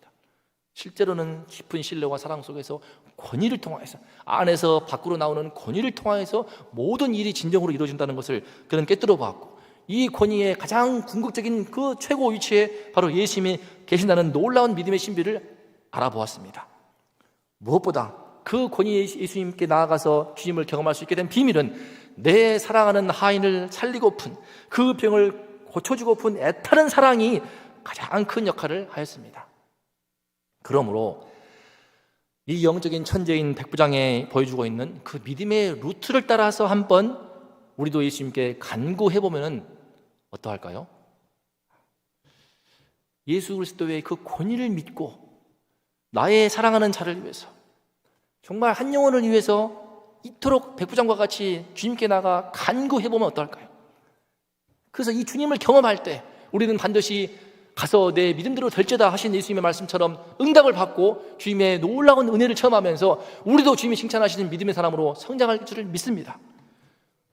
실제로는 깊은 신뢰와 사랑 속에서 권위를 통해서, 안에서 밖으로 나오는 권위를 통해서 모든 일이 진정으로 이루어진다는 것을 그는 깨뜨려 보았고, 이 권위의 가장 궁극적인 그 최고 위치에 바로 예수님이 계신다는 놀라운 믿음의 신비를 알아보았습니다. 무엇보다 그 권위 예수님께 나아가서 주님을 경험할 수 있게 된 비밀은 내 사랑하는 하인을 살리고픈, 그 병을 고쳐주고픈 애타는 사랑이 가장 큰 역할을 하였습니다. 그러므로 이 영적인 천재인 백부장에 보여주고 있는 그 믿음의 루트를 따라서 한번 우리도 예수님께 간구해보면 어떠할까요? 예수 그리스도의 그 권위를 믿고 나의 사랑하는 자를 위해서, 정말 한 영혼을 위해서 이토록 백부장과 같이 주님께 나가 간구해보면 어떨까요? 그래서 이 주님을 경험할 때 우리는 반드시 가서 내 믿음대로 될지다 하신 예수님의 말씀처럼 응답을 받고 주님의 놀라운 은혜를 체험하면서 우리도 주님이 칭찬하시는 믿음의 사람으로 성장할 줄을 믿습니다.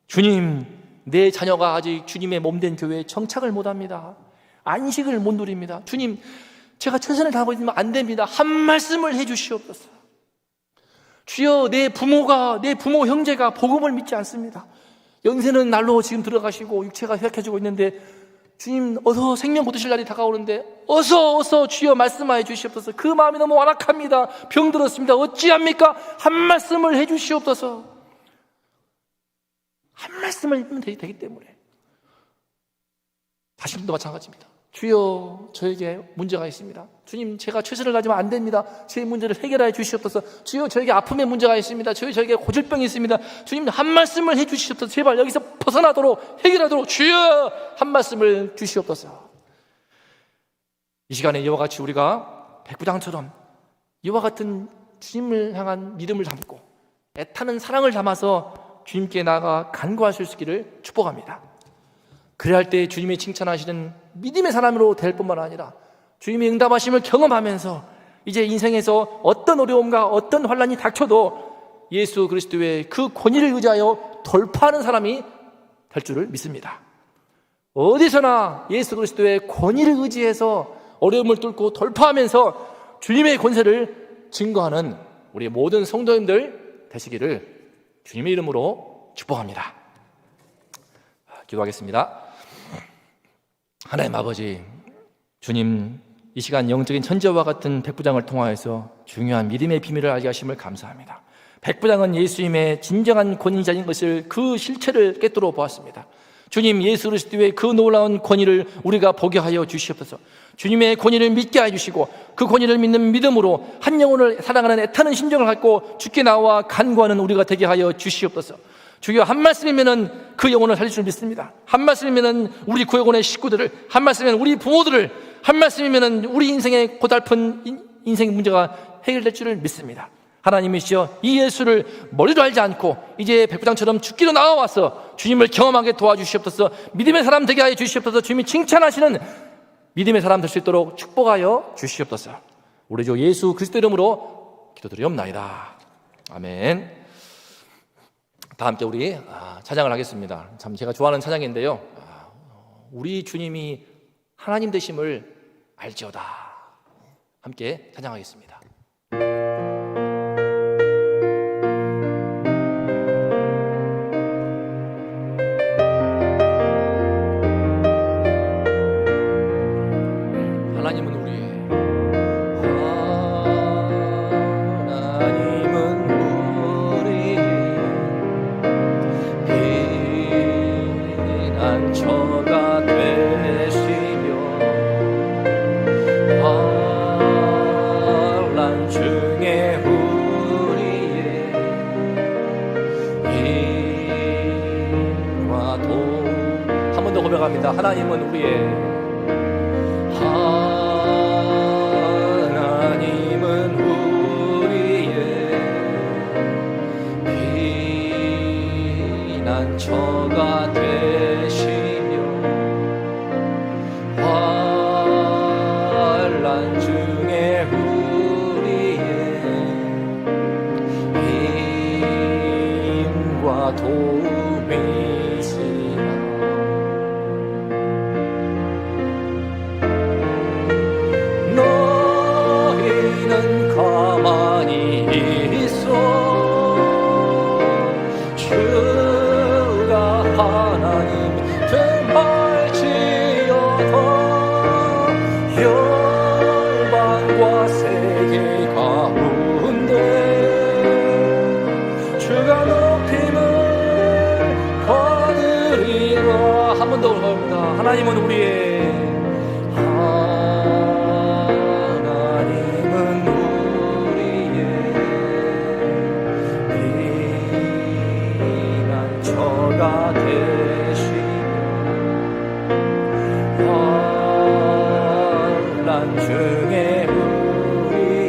주님, 내 자녀가 아직 주님의 몸된 교회에 정착을 못합니다. 안식을 못 누립니다. 주님, 제가 최선을 다하고 있으면 안 됩니다. 한 말씀을 해주시옵소서. 주여, 내 부모 형제가 복음을 믿지 않습니다. 연세는 날로 지금 들어가시고 육체가 쇠약해지고 있는데 주님, 어서 생명 거두실 날이 다가오는데 어서 주여 말씀하여 주시옵소서. 그 마음이 너무 완악합니다. 병들었습니다. 어찌합니까? 한 말씀을 해주시옵소서. 한 말씀을 하면 되기 때문에. 당신도 마찬가지입니다. 주여, 저에게 문제가 있습니다. 주님, 제가 최선을 다하지만 안 됩니다. 제 문제를 해결하여 주시옵소서. 주여, 저에게 아픔의 문제가 있습니다. 주여, 저에게 고질병이 있습니다. 주님, 한 말씀을 해 주시옵소서. 제발 여기서 벗어나도록, 해결하도록 주여, 한 말씀을 주시옵소서. 이 시간에 이와 같이 우리가 백부장처럼 이와 같은 주님을 향한 믿음을 담고 애타는 사랑을 담아서 주님께 나아가 간구할 수 있기를 축복합니다. 그래야 할 때 주님이 칭찬하시는 믿음의 사람으로 될 뿐만 아니라 주님의 응답하심을 경험하면서 이제 인생에서 어떤 어려움과 어떤 환난이 닥쳐도 예수 그리스도의 그 권위를 의지하여 돌파하는 사람이 될 줄을 믿습니다. 어디서나 예수 그리스도의 권위를 의지해서 어려움을 뚫고 돌파하면서 주님의 권세를 증거하는 우리 모든 성도님들 되시기를 주님의 이름으로 축복합니다. 기도하겠습니다. 하나님 아버지, 주님, 이 시간 영적인 천재와 같은 백부장을 통하여서 중요한 믿음의 비밀을 알게 하심을 감사합니다. 백부장은 예수님의 진정한 권위자인 것을, 그 실체를 깨뜨려 보았습니다. 주님, 예수 그리스도의 그 놀라운 권위를 우리가 보게 하여 주시옵소서. 주님의 권위를 믿게 해주시고 그 권위를 믿는 믿음으로 한 영혼을 사랑하는 애타는 심정을 갖고 주께 나와 간구하는 우리가 되게 하여 주시옵소서. 주여, 한 말씀이면은 그 영혼을 살릴 줄 믿습니다. 한 말씀이면은 우리 구역원의 식구들을, 한 말씀이면 우리 부모들을, 한 말씀이면은 우리 인생의 고달픈 인생 문제가 해결될 줄을 믿습니다. 하나님이시여, 이 예수를 머리로 알지 않고 이제 백부장처럼 죽기로 나와와서 주님을 경험하게 도와주시옵소서. 믿음의 사람 되게 하여 주시옵소서. 주님이 칭찬하시는 믿음의 사람 될 수 있도록 축복하여 주시옵소서. 우리 주 예수 그리스도 이름으로 기도드리옵나이다. 아멘. 다 함께 우리 찬양을 하겠습니다. 참 제가 좋아하는 찬양인데요, 우리 주님이 하나님 되심을 알지어다. 함께 찬양하겠습니다. 하나님은 우리의 피난처가 되시며 환난 중에 우리의 힘과 도움. 한 번 더 고백합니다. 하나님은 우리의 피난처가 되시며 환난 중에 우리의 힘과 도움이시라. 너희는 가만히 있어 주가 하나님 됨할지어다. 열방과 세계 가운데 주가 높임을 받으리라. 한 번 더 올라갑니다. 하나님은 우리의 피난처가 되시며 환난 중에 우리의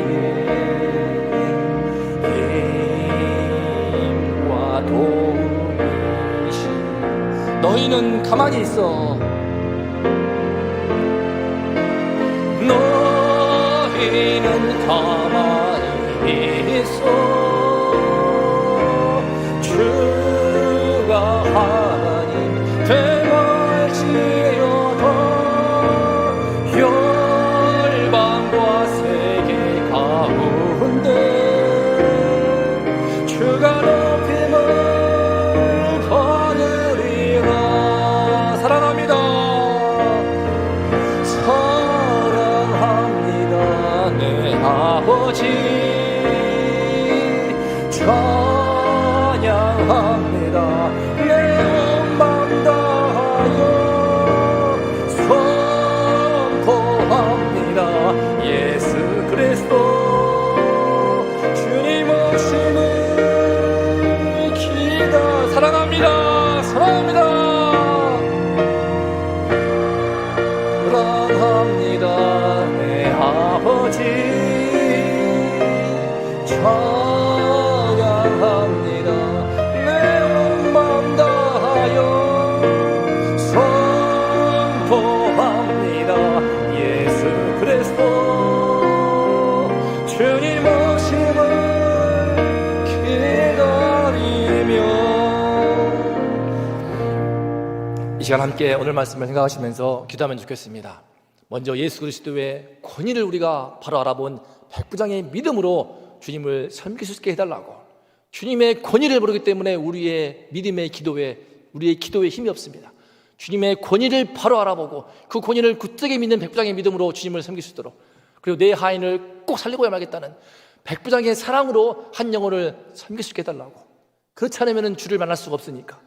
힘과 도움이시. 너희는 가만히 있어. 너희는 가만히 있어 주가 하나님 됨할지어다. 열방과 세계 가운데 주가 높임을 받으리라. 사랑합니다. 사랑합니다 내 아버지. 찬양합니다 내 온 마음 다하여. 선포합니다 예수 그리스도 주님 오심을 기다. 사랑합니다. 사랑합니다. 사랑합니다 내 아버지. 찬양합니다 내 온 마음 다하여. 선포합니다 예수 그리스도 주님 오심을 기다리며. 이 시간 함께 오늘 말씀을 생각하시면서 기도하면 좋겠습니다. 먼저 예수 그리스도의 권위를 우리가 바로 알아본 백부장의 믿음으로 주님을 섬길 수 있게 해달라고. 주님의 권위를 모르기 때문에 우리의 믿음의 기도에, 우리의 기도에 힘이 없습니다. 주님의 권위를 바로 알아보고 그 권위를 굳세게 믿는 백부장의 믿음으로 주님을 섬길 수 있도록, 그리고 내 하인을 꼭 살리고야 말겠다는 백부장의 사랑으로 한 영혼을 섬길 수 있게 해달라고. 그렇지 않으면 주를 만날 수가 없으니까.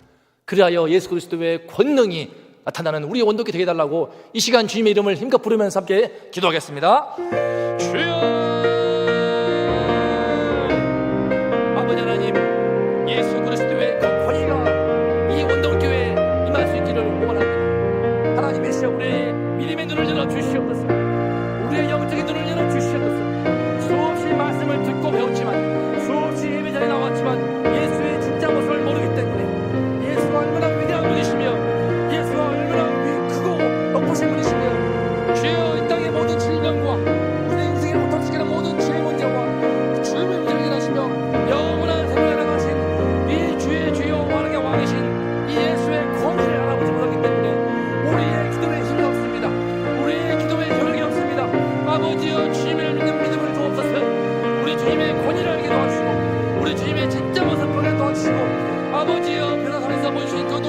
그리하여 예수 그리스도의 권능이 나타나는 우리의 원독이 되게 해달라고 이 시간 주님의 이름을 힘껏 부르면서 함께 기도하겠습니다. 주여, 아버지 하나님, 예수 그리스도의 그 권위가 이 원동교회에 임할 수 있기를 원합니다. 하나님 이 시간 우리의 믿음의 눈을 열어 주시옵소서. 우리의 영적인 눈을 열어 주시옵소서. 수없이 말씀을 듣고 배웠지만, 수없이 예배 자리에 나왔지만 예수의 진짜 모습을 모르기 때문에, 예수가 얼마나 위대한 분이시며 예수가 얼마나 크고 높으신 분이시며, 주여 이 땅의 모든 질병과 우리의 인생의 모든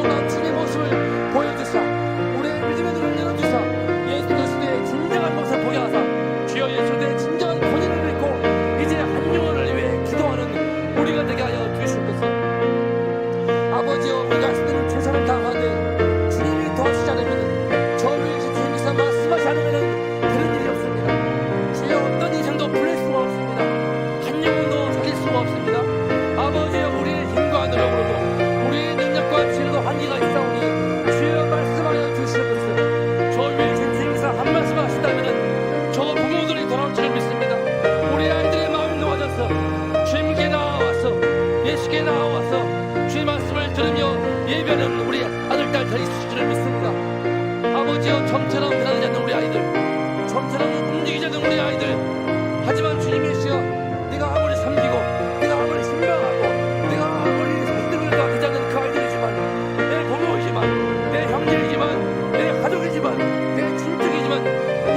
놀라운 주님의 모습을 보여주사 우리의 믿음의 눈을 열어주사 예수 그리스도의 진정한 모습을 보게 하사 주여 예수 그리스도의 진정한 권위를 믿고 이제 한 영혼을 위해 기도하는 우리가 되게 하여 주시옵소서. 아버지여 우리가 쓰는 최선을 다하되 주님이 도와주지 않으면 저 위에 주님께서 말씀하지 않으면 되는 일이 없습니다. 주여 어떤 인생도 풀릴 수가 없습니다. 한 영혼도 살릴 수가 없습니다. 아버지여 우리의 힘과 노력으로도 우리의 능력과 지혜도 한계가 있사오니 주여 말씀하여 주시옵소서. 저 위에 주님께서 한 말씀 하시다면 저 부모들이 돌아올 줄을 믿습니다. 우리 아이들의 마음이 놓아져서 주님께 나와서 예수께 나와서 주의 말씀을 들으며 예배하는 우리 아들, 딸 될 줄을 믿습니다. 아버지여 점처럼 변하지 않는 우리 아이들, 점처럼 움직이지 않는 우리 아이들, 하지만 주님이시여 내가 아무리 섬기고 내가 아무리 신방하고 내가 아무리 설득을 가지지 않는 그 아이들이지만 내 부모이지만 내 형제이지만 내 가족이지만 내 친척이지만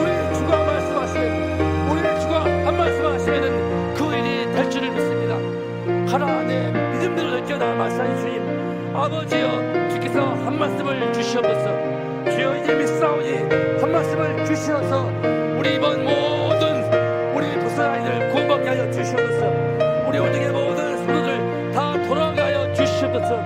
우리 주가 말씀하시면 우리 주가 한 말씀하시면 그 일이 될 줄을 믿습니다. 하나 내 믿음대로 느껴나 말씀하신 주님 아버지여 주께서 한 말씀을 주시옵소서. 주여 이제 믿사오니 한 말씀을 주시어서 우리 이번 모든 우리 부서 아이들 구원받게 하여 주시옵소서. 우리 오늘의 모든 성도들 다 돌아가게 하여 주시옵소서.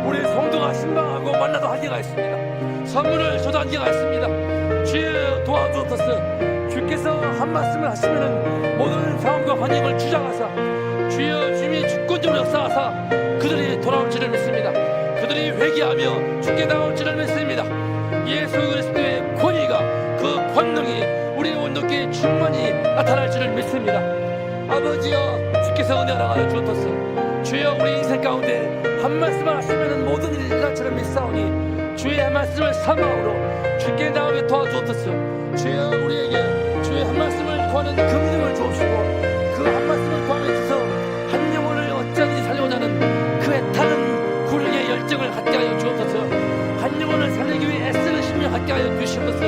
우리 성도가 신방하고 만나도 한계가 있습니다. 선물을 줘도 한계가 있습니다. 주여 도와주옵소서. 주께서 한 말씀을 하시면 모든 상황과 환경을 주장하사 주여 주님이 주권적으로 역사하사 그들이 돌아올 줄을 믿습니다. 그들이 회개하며 주께 나올 줄을 믿습니다. 예수 그리스도의 권위가 그 권능이 우리 온도께 충만히 나타날 줄을 믿습니다. 아버지여 주께서 은혜 허락하여 주옵소서. 주여 우리 인생 가운데 한 말씀을 하시면 모든 일이 일어날 줄을 믿사오니 주의 한 말씀을 사망으로 주께 나오게 도와주옵소서. 주여 우리에게 주의 한 말씀을 구하는 그 믿음을 주옵시고 그 한 말씀을 구하면서 한 영혼을 어찌하든지 살려고자 하는 그 애타는 구력의 열정을 갖게 하여 주옵소서. 한 영혼을 살리기 위해 애쓰는 심령 갖게 하여 주시옵소서.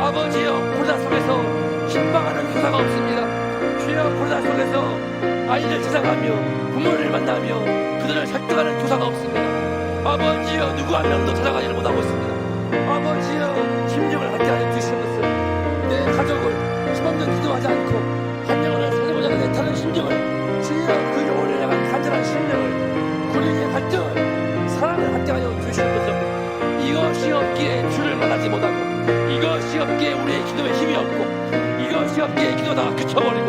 아버지여 고난 속에서 신방하는 교사가 없습니다. 주여 고난 속에서 아이를 찾아가며 부모를 만나며 그들을 설득하는 교사가 없습니다. 아버지여 누구 한 명도 찾아가지를 못하고 있습니다. 아버지여 심령을 갖게 하여 주시옵소서. 내 가족을 힘없는 기도하지 않고 한 영혼을 살리고자 하는 애타는 심령을 주여 그 영혼을 향한 간절한 심령을 구리의 갈등을 사랑을 갖게 하여 주시옵소서. 이것이 없기에 주를 만나지 못하고 이것이 없기에 우리의 기도에 힘이 없고 이것이 없기에 기도가 그쳐버리고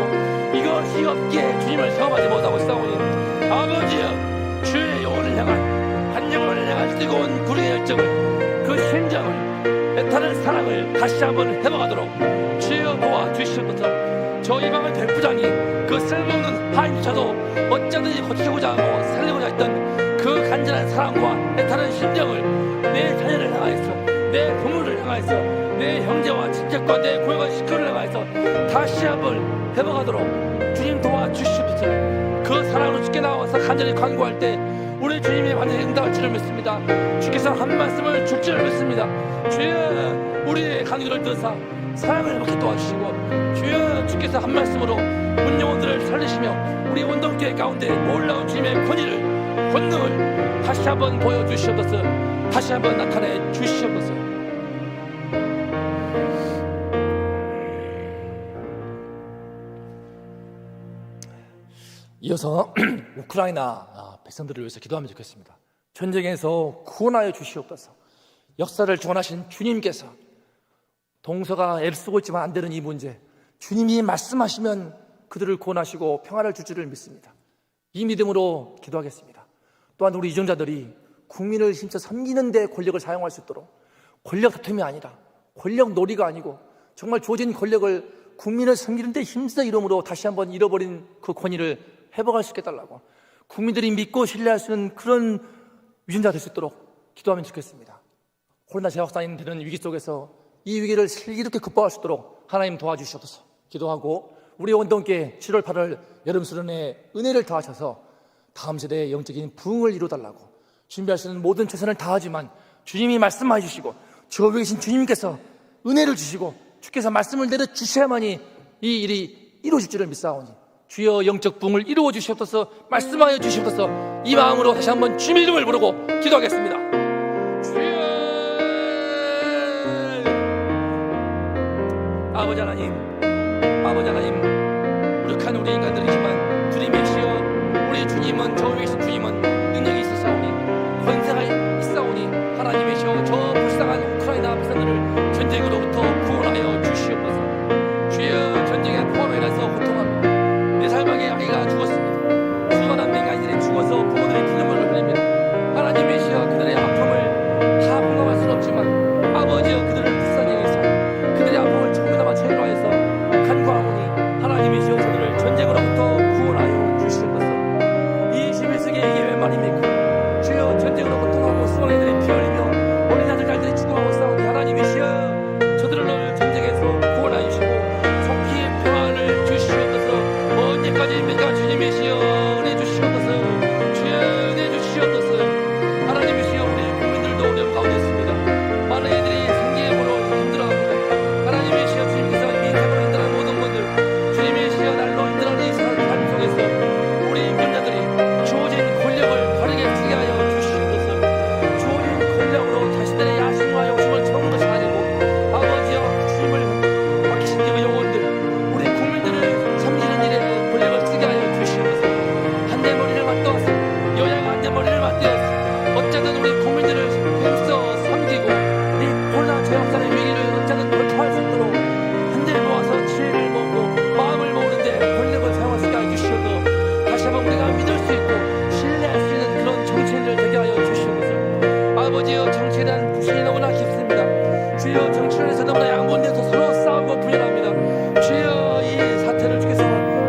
이것이 없기에 주님을 경험하지 못하고 있사오니 아버지여 주의 영혼을 향한 한 영혼을 향한 뜨거운 구리의 열정을 그 심장을 애타는 사랑을 다시 한번 회복하도록 주여 도와주시옵소서. 저 이방의 대부장이 그 쓸모없는 하인조차도 어쩌든지 고치고자 하고 살리고자 했던 그 간절한 사랑과 애타는 심정을 내 자녀를 향하여서 내 부모를 향하여서 내 형제와 친척과 내 고향과 식구를 향하여서 다시 한번 회복하도록 주님 도와주시옵소서. 그 사랑으로 주께 나와서 간절히 간구할 때 우리 주님의 반응에 응답할 줄을 믿습니다. 주께서 한 말씀을 줄 줄을 믿습니다. 주여 우리의 간구를 들으사 사랑을 회복해 도와주시고 주여 주께서 한 말씀으로 문영혼들을 살리시며 우리 원동교회 가운데 놀라운 주님의 권능을 다시 한번 보여주시옵소서. 다시 한번 나타내 주시옵소서. 이어서 우크라이나 백성들을 위해서 기도하면 좋겠습니다. 전쟁에서 구원하여 주시옵소서. 역사를 주관하신 주님께서 동서가 애를 쓰고 있지만 안 되는 이 문제 주님이 말씀하시면 그들을 구원하시고 평화를 줄 줄을 믿습니다. 이 믿음으로 기도하겠습니다. 또한 우리 이정자들이 국민을 힘써 섬기는 데 권력을 사용할 수 있도록 권력 다툼이 아니라 권력 놀이가 아니고 정말 주어진 권력을 국민을 섬기는 데 힘써 이름으로 다시 한번 잃어버린 그 권위를 회복할 수 있게 해달라고 국민들이 믿고 신뢰할 수 있는 그런 위정자가 될 수 있도록 기도하면 좋겠습니다. 코로나 재확산이 되는 위기 속에서 이 위기를 슬기롭게 극복할 수 있도록 하나님 도와주시옵소서. 기도하고 우리 원동께 7월 8월 여름 수련회 은혜를 더하셔서 다음 세대의 영적인 부흥을 이루달라고 준비할 수 있는 모든 최선을 다하지만 주님이 말씀해 주시고 저 위에 계신 주님께서 은혜를 주시고 주께서 말씀을 내려주셔야만이 이 일이 이루어질 줄을 믿사오니 주여 영적 부흥을 이루어 주시옵소서. 말씀하여 주시옵소서. 이 마음으로 다시 한번 주님의 이름을 부르고 기도하겠습니다. 아버지 하나님, 무력한 우리 인간들이지만 주님이시여, 우리 주님은, 저 위에 계신 주님은 능력이 있으사오니, 권세가 있사오니, 하나님이시여, 저 불쌍한 우크라이나 백성들을 전쟁으로부터 구원하여 주시옵소서. 주여, 전쟁에 포함해 가서 고통합니다. 내 살박에 아이가 죽었습니다. 수많은 민간인들이 죽어서 부모들이 피눈물을 흘립니다. 하나님이시여, 그들의 아픔을 다 공감할 수는 없지만 아버지여, 그들을 불쌍히 여기사 그들의 아픔을 조금이나마 최소화해서 간구하오니, 하나님이시여, 저들을 전쟁으로부터 구원하여 주시옵소서. 이 21세기에 이게 웬 말입니까? 주여, 전쟁으로 고통하고 수많은 이들이 피 흘리며 어린 아들 딸들이 죽어가고 싸우니, 하나님이시여, 저들을 전쟁에서 구원하여 주시고 속히 평안을 주시옵소서. 언제까지입니까? 주님이시여, 은혜 주시옵소서. 주여, 은혜 주시옵소서. 하나님이시여, 우리 국민들도 어려움 가운데 있습니다. 많은 이들이 생계로 힘들어합니다. 하나님이시여, 주님께서 인생으로 힘들어하는 모든 분들, 주님이시여, 날로 힘들어하는 이 삶 속에서 우리 인권자들이 주어진 권력을 바르게 쓰게 하여 주시옵소서. 주어진 권력으로 자신들의 야심과 욕심을 채우는 것이 아니고, 아버지여, 주님을 맡기신 그 영혼들, 우리 국민들을 섬기는 일에 권력을 쓰게 하여 주시옵소서. 한대 머리를 맞대어서, 여야가 한대 머리를 맞대어서 어쨌든 우리 국민들을 힘써 섬기고 이 코로나 재확산의 위기를 어쨌든 돌파할 수 있도록 한대 모아서 지혜를 모으고 마음을 모으는데 권력을 사용할 수 있게 하여 주시옵소서. 다시 한번 우리가 믿을 수 있고 신뢰할 수 있는 그런 정치인들 되게 하여 주시옵소서. 아버지여, 정치에 대한 불신이 너무나 깊습니다. 주여, 정치인에서 너무나 양분돼서 서로 싸우고 분열합니다. 주여, 이 사태를 주께서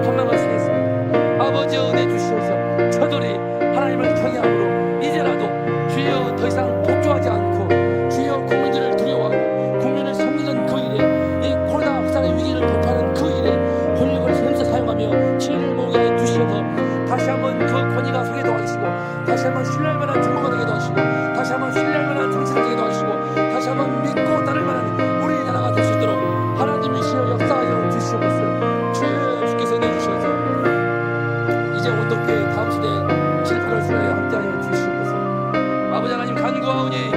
판명하시겠습니다. 아버지여, 은혜 주시옵소서. 저들이 하나님을 경외함으로 이제라도 주여 더 이상 복종하지 않고 주여 국민들을 두려워하고 국민을 섬기는 그 일에, 이 코로나 확산의 위기를 돌파하는 그 일에 권력을 힘써 사용하며 지혜를 모으게 해 주시어서 다시 한번 그 권위가 서게 도와주시고, 다시 한번 신뢰할 만한 정부가 되게 도와주시고, 다시 한번 신뢰할 만한 정치가 되게 도와주시고, 다시 한번 믿고 따를 만한 우리나라가 될 수 있도록 하나님이시여 역사하여 주시옵소서. 주여, 주께서 내주셔서 이제 온도교회 다음 시대에 7, 8월 수요일에 함께하여 주시옵소서. 아버지 하나님, 간구하오니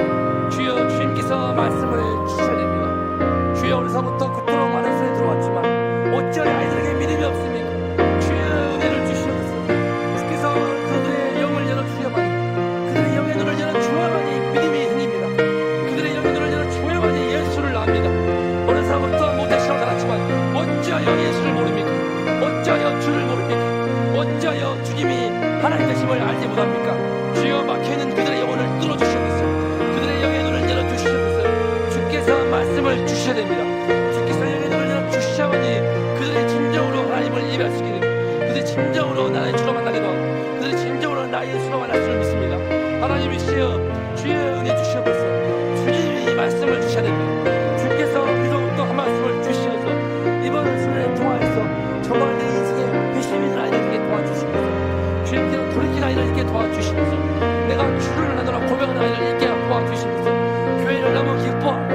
주여, 주님께서 말씀을 주셔야 됩니다. 주여, 어려서부터 그토록 많은 소리 들어왔지만 어찌하여 아이들에게 믿음이 없습니까? 주여, 은혜를 주시옵소서. 주께서 그들의 영을 열어주셔야만이, 그들의 영의 눈을 열어주어야만이 믿음이 생깁니다. 그들의 영의 눈을 열어주어야만이 예수를 압니다. 어려서부터 모태신앙을 살았지만 어찌하여 예수를 모릅니까? 어찌하여 주를 모릅니까? 어찌하여 주님이 하나님 되심을 알지 못합니까? 주여, 막혀있는 그들의 영혼을 뚫어주시옵소서. 그들의 영의 눈을 열어주시옵소서. 주께서 말씀을 주셔야 됩니다. 주께서 영의 눈을 열어주셔야만이 그들의 진정으로 하나님을 예배할 수 있게 됩니다. 그들의 진정으로 나의 주로 만나기도 하고 그들의 진정으로 나의 예수로 만날 줄 믿습니다. 하나님이시여, 주의 은혜 주시옵소서. 주님이 말씀을 주셔야 됩니다. 주께서 우리로부터 한 말씀을 주시어서 이번 수련회 통하여서 정말 내 인생에 회심있는 아이를 있게 도와주시면서 주님께서 돌이킨 아이를 있게 도와주시면서 내가 주를 나누라 고백하는 아이를 있게 도와주시면서 교회를 너무 기뻐하고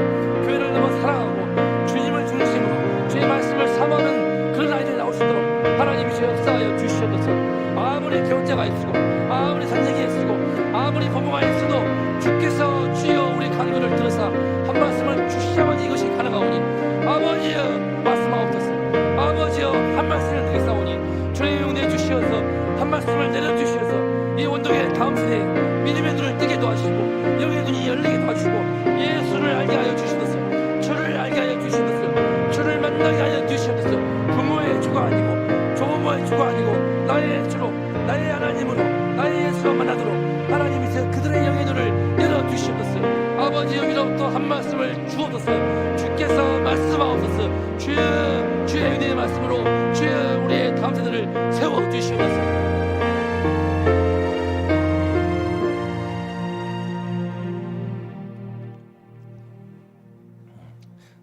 교회를 너무 사랑하고 주님을 중심으로 주의 말씀을 사모하는 그런 아이들이 나올 수 있도록 하나님이 역사하여 주시옵소서. 아무리 경제가 있으고 아무리 산적이 있으고 아무리 법무가 있어도 주께서 주여 우리 간구를 들으사 한 말씀을 주시야만 이것이 가능하오니 아버지여 말씀하옵소서. 아버지여 한 말씀을 드리사오니 주의 은혜 주시어서 한 말씀을 내려주시어서 이 온도의 다음 세대에 믿음의 눈을 뜨게 도와주시고 영의 눈이 열리게 도와주시고 예수를 알게 하여 주시옵소서. 주를 알게 하여 주시옵소서. 주를 만나게 하여 주시옵소서. 부모의 주가 아니고 조부모의 주가 아니고 나의 주로 나의 하나님으로 나의 예수로 만나도록 하나님이서 그들의 영의 눈을 열어주시옵소서. 아버지 여기로부터 한 말씀을 주옵소서. 주께서 말씀하옵소서. 주의 은혜의 말씀으로 주의 우리의 다음 세대를 세워주시옵소서.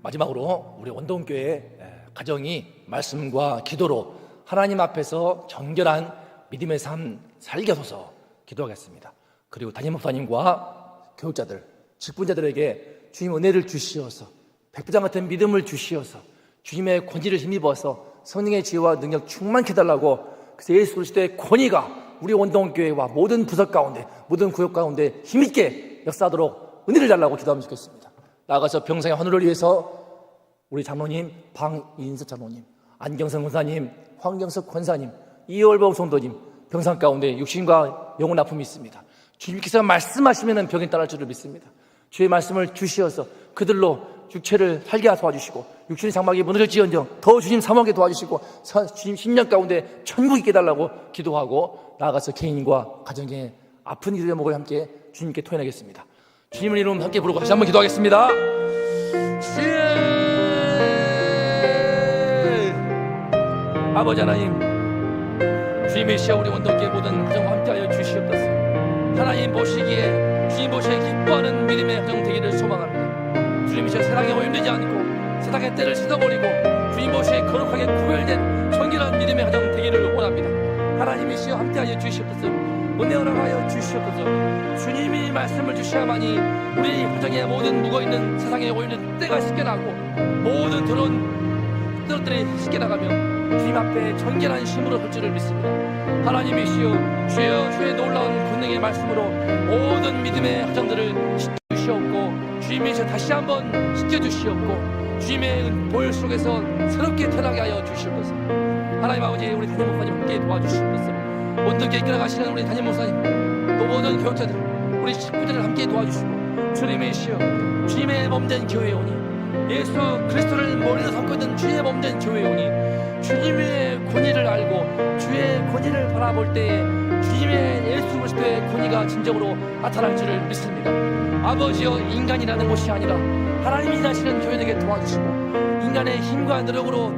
마지막으로 우리 원동교회 가정이 말씀과 기도로 하나님 앞에서 정결한 믿음의 삶 살게 하소서 기도하겠습니다. 그리고 담임 목사님과 교육자들, 직분자들에게 주님 은혜를 주시어서 백부장 같은 믿음을 주시어서 주님의 권위를 힘입어서 성령의 지혜와 능력 충만케 해달라고 그래서 예수 그리스도의 권위가 우리 원동교회와 모든 부서 가운데 모든 구역 가운데 힘있게 역사하도록 은혜를 달라고 기도하면 좋겠습니다. 나아가서 병상의 환우를 위해서 우리 장로님 방인석 장로님, 안경선 권사님, 황경석 권사님, 이월복 성도님 병상 가운데 육신과 영혼 아픔이 있습니다. 주님께서 말씀하시면 병이 떠날 줄을 믿습니다. 주의 말씀을 주시어서 그들로 육체를 살게 도와주시고 육신의 장막이 무너질지언정 더 주님 사모하게 도와주시고 주님 심령 가운데 천국이 있게 해달라고 기도하고 나아가서 개인과 가정의 아픈 이들의 목을 함께 주님께 토해내겠습니다. 주님의 이름 함께 부르고 다시 한번 기도하겠습니다. 아버지 하나님, 주님의 시여 우리 원덕의 모든 가정과 함께하여 주시옵소서. 하나님 보시기에 주님 보시기에 기뻐하는 믿음의 가정 되기를 소망합니다. 주님이 저 세상에 오염되지 않고 세상의 때를 씻어버리고 주님 보시기에 거룩하게 구별된 정결한 믿음의 가정 되기를 원합니다. 하나님이 시여 함께하여 주시옵소서. 은혜 허락하여 주시옵소서. 주님이 말씀을 주셔야만이 우리 가정의 모든 묵어있는 세상에 오염된 때가 씻겨나고 모든 더러운 것들이 씻겨나가며 주님 앞에 정결한 심으로 설 줄을 믿습니다. 하나님이시여 주여 주의 놀라운 권능의 말씀으로 모든 믿음의 가정들을 씻겨주시옵고 주님이시여 다시 한번 씻겨주시옵고 주님의 보혈 속에서 새롭게 태어나게 하여 주시옵소서. 하나님 아버지 우리 담임 목사님 함께 도와주시옵소서. 온전히 이끌어가시는 우리 담임 목사님 또 모든 교육자들 우리 식구들을 함께 도와주시고 주님이시여 주님의 몸된 교회에 오니 예수 그리스도를 머리로 삼고 있는 주의 몸된 교회에 오니 주님의 권위를 알고 주의 권위를 바라볼 때에 주님의 예수 그리스도의 권위가 진정으로 나타날 줄을 믿습니다. 아버지여 인간이라는 것이 아니라 하나님이 일하시는 교회 되게 도와주시고 인간의 힘과 노력으로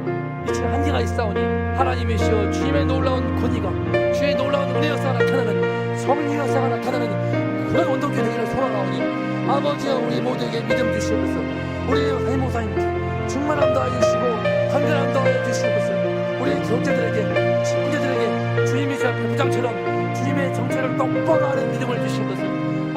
미칠 한계가 있사오니 하나님이시여 주님의 놀라운 권위가 주의 놀라운 은혜 역사가 나타나는 성령 역사가 나타나는 그런 원동교 되기를 소망하오니 아버지여 우리 모두에게 믿음 주시옵소서. 우리 담임 목사님 충만함 더하여 주시고 간절함 더하여 주시옵소서. 우리 교육자들에게 신자들에게 주님이 저 부장처럼 주님의 정체를 똑바로 아는 믿음을 주시옵소서.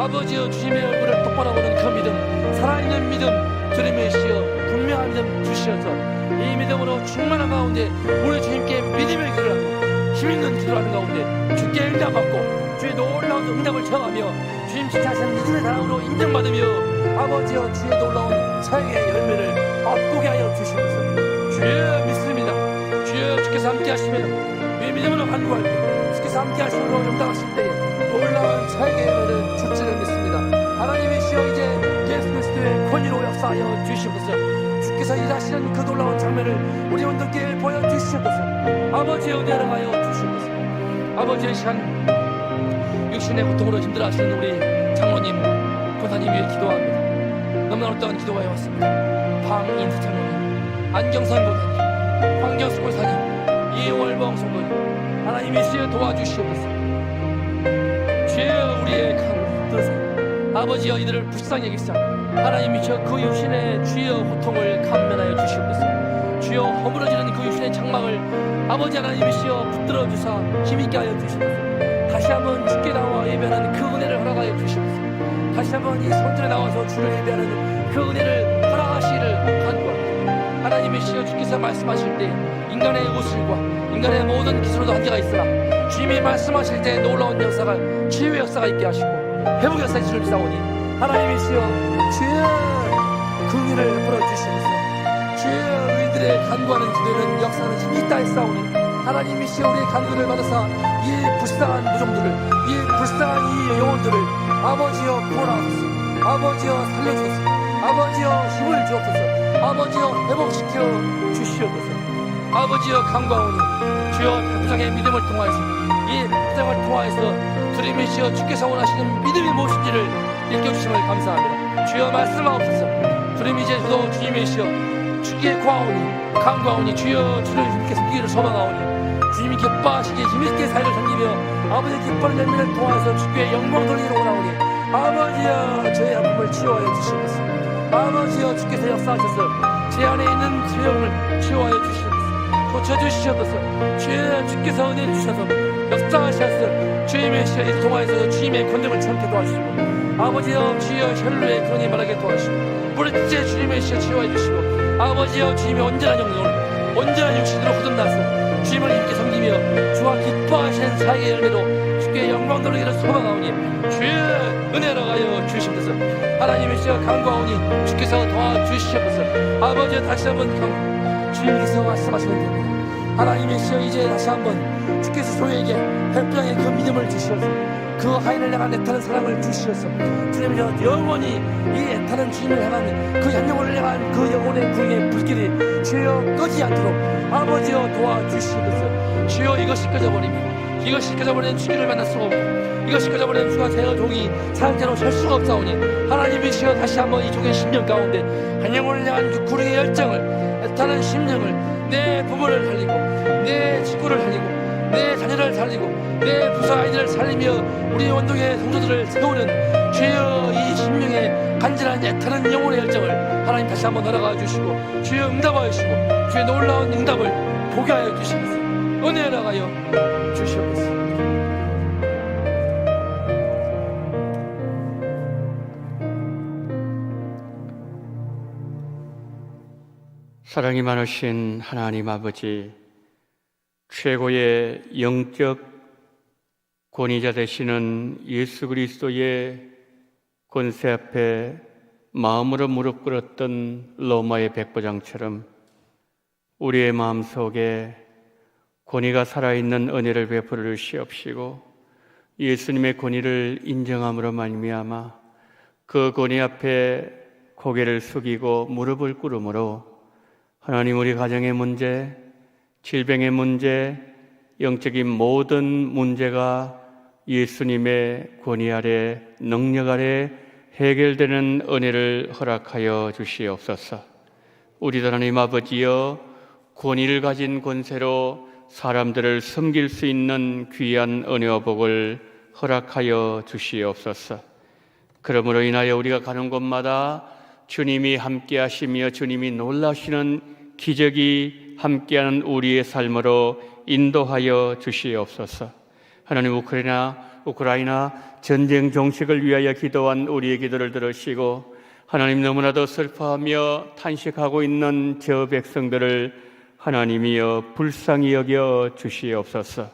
아버지여 주님의 얼굴을 똑바로 보는 그 믿음 살아있는 믿음 주님의 시여 분명한 믿음 주시어서 이 믿음으로 충만한 가운데 우리 주님께 믿음의 기도를 하고 힘있는 기도를 하는 가운데 주께 응답받고 주의 놀라운 응답을 청하며 주님 지체하신 믿음의 사랑으로 인정받으며 아버지여 주의 놀라운 사역의 열매를 맛보게 하여 주시옵소서. 주여 믿습니다. 주여 주께서 함께 하시면 우리 믿음으로 간구할 때 주께서 함께 하심으로 응답하실 때 놀라운 사역의 열매를 줄지를 믿습니다. 하나님이시여 이제 예수 그리스도의 권위로 역사하여 주시옵소서. 주께서 일하시는 그 놀라운 장면을 우리 원동교회에 보여주시옵소서. 아버지의 은혜를 하여 주시옵소서. 아버지의 시간 육신의 고통으로 힘들어하시는 우리 장로님 권사님 위해 기도합니다. 너무나 어떠한 기도가 해왔습니다. 방인수 장로님, 안경선 권사님, 황경수 권사님, 이월봉 성도님 하나님이시여 도와주시옵소서. 주여 우리의 간구 들으세요. 아버지여 이들을 불쌍히 여기사 하나님이시여 그 육신의 주여 고통을 감면하여 주시옵소서. 주여 허물어지는 그 육신의 장막을 아버지 하나님이시여 붙들어 주사 힘있게 하여 주시옵소서. 다시 한번 주께 나와 예배하는 그 은혜를 허락하여 주시옵소서. 다시 한번 이 성전에 나와서 주를 예배하는 그 은혜를 허락하시기를 간구합니다. 하나님이시여 주께서 말씀하실 때 인간의 의술과 인간의 모든 기술도 한계가 있으나 주님이 말씀하실 때 놀라운 역사가 치유의 역사가 있게 하시고 회복의 역사의 줄을 비사오니 하나님이시여 주여 긍휼을 풀어주시옵소서. 주여 의인들의 간구하는 기도는 역사는 힘이 있다 했사오니 하나님이시여 우리의 간구를 받으사 이 불쌍한 무종들을 이 불쌍한 이 영혼들을 아버지여 구원하소서. 아버지여 살려주소서. 아버지여 힘을 주옵소서. 아버지여 회복시켜 주시옵소서. 아버지여 간구하오니 주여 백부장의 믿음을 통하여서 이 백부장을 통하여서 주님이시여 주께서 원하시는 믿음이 무엇인지를 일깨워주심을 감사합니다. 주여 말씀하옵소서. 주님 이제 저도 주님이시여 주께 구하오니 간구하오니 주여 주를 힘있게 섬기기를 소망하오니 주님이 기뻐하시기에 힘있게 사역을 섬기며 아버지의 기뻐하는 열매를 통하여서 주께 영광 돌리기를 원하오니 아버지여 저의 아픔을 치유하여 주시옵소서. 아버지여 주께서 역사하셔서 제 안에 있는 죄영을 치유하여 주시옵소서. 고쳐주시옵소서. 주여 주께서 은혜를 주셔서 역사하셔서 주님의 시간을 통하여서 주님의 권능을 참게 도와주시고 아버지여 주여 혈루의 그러니 말하게 도와주시고 물질의 주님의 시간 치유해 주시고 아버지여 주님의 온전한 영혼을 온전한 육신으로 거듭나서 주님을 힘있게 섬기며 주와 기뻐하시는 사역의 열매로 주께 영광 돌리기를 소망하오니 주여 은혜로 가여 주시옵소서. 하나님의 시여 간구하오니 주께서 도와주시옵소서. 아버지 다시 한번 주님께서 말씀하시면 됩니다. 하나님의 시여 이제 다시 한번 주께서 저희에게 햇병의 그 믿음을 주시옵소서. 그 하인을 향한 애타는 사랑을 주시옵소서. 주님이여 영원히 이 애타는 주님을 향한 그 영혼을 향한 그 영혼의 구의 불길이 주여 꺼지지 않도록 아버지여 도와주시옵소서. 주여 이것이 꺼져버리면 이것이 꺼져버리는 주님을 만날 수가 없고 이것이 꺼져버리는 주가 되어 종이 사랑자로 설 수가 없사오니 하나님이시여 다시 한번 이 종의 심령 가운데 한 영혼을 향한 그 구르의 열정을 애타는 심령을 내 부모를 살리고 내 직구를 살리고 내 자녀를 살리고 내 부서 아이들을 살리며 우리 원동의 성도들을 세우는 주여 이 심령의 간절한 애타는 영혼의 열정을 하나님 다시 한번 허락하여 주시고 주여 응답하여 주시고 주의 놀라운 응답을 보게 하여 주시옵소서. 은혜 허락하여 주시옵소서. 사랑이 많으신 하나님 아버지, 최고의 영적 권위자 되시는 예수 그리스도의 권세 앞에 마음으로 무릎 꿇었던 로마의 백부장처럼 우리의 마음속에 권위가 살아있는 은혜를 베풀어 주시옵시고 예수님의 권위를 인정함으로 말미암아 그 권위 앞에 고개를 숙이고 무릎을 꿇음으로 하나님 우리 가정의 문제, 질병의 문제, 영적인 모든 문제가 예수님의 권위 아래, 능력 아래 해결되는 은혜를 허락하여 주시옵소서. 우리 하나님 아버지여, 권위를 가진 권세로 사람들을 섬길 수 있는 귀한 은혜와 복을 허락하여 주시옵소서. 그러므로 인하여 우리가 가는 곳마다 주님이 함께 하시며 주님이 놀라시는 기적이 함께하는 우리의 삶으로 인도하여 주시옵소서. 하나님 우크라이나 전쟁 종식을 위하여 기도한 우리의 기도를 들으시고 하나님 너무나도 슬퍼하며 탄식하고 있는 저 백성들을 하나님이여 불쌍히 여겨 주시옵소서.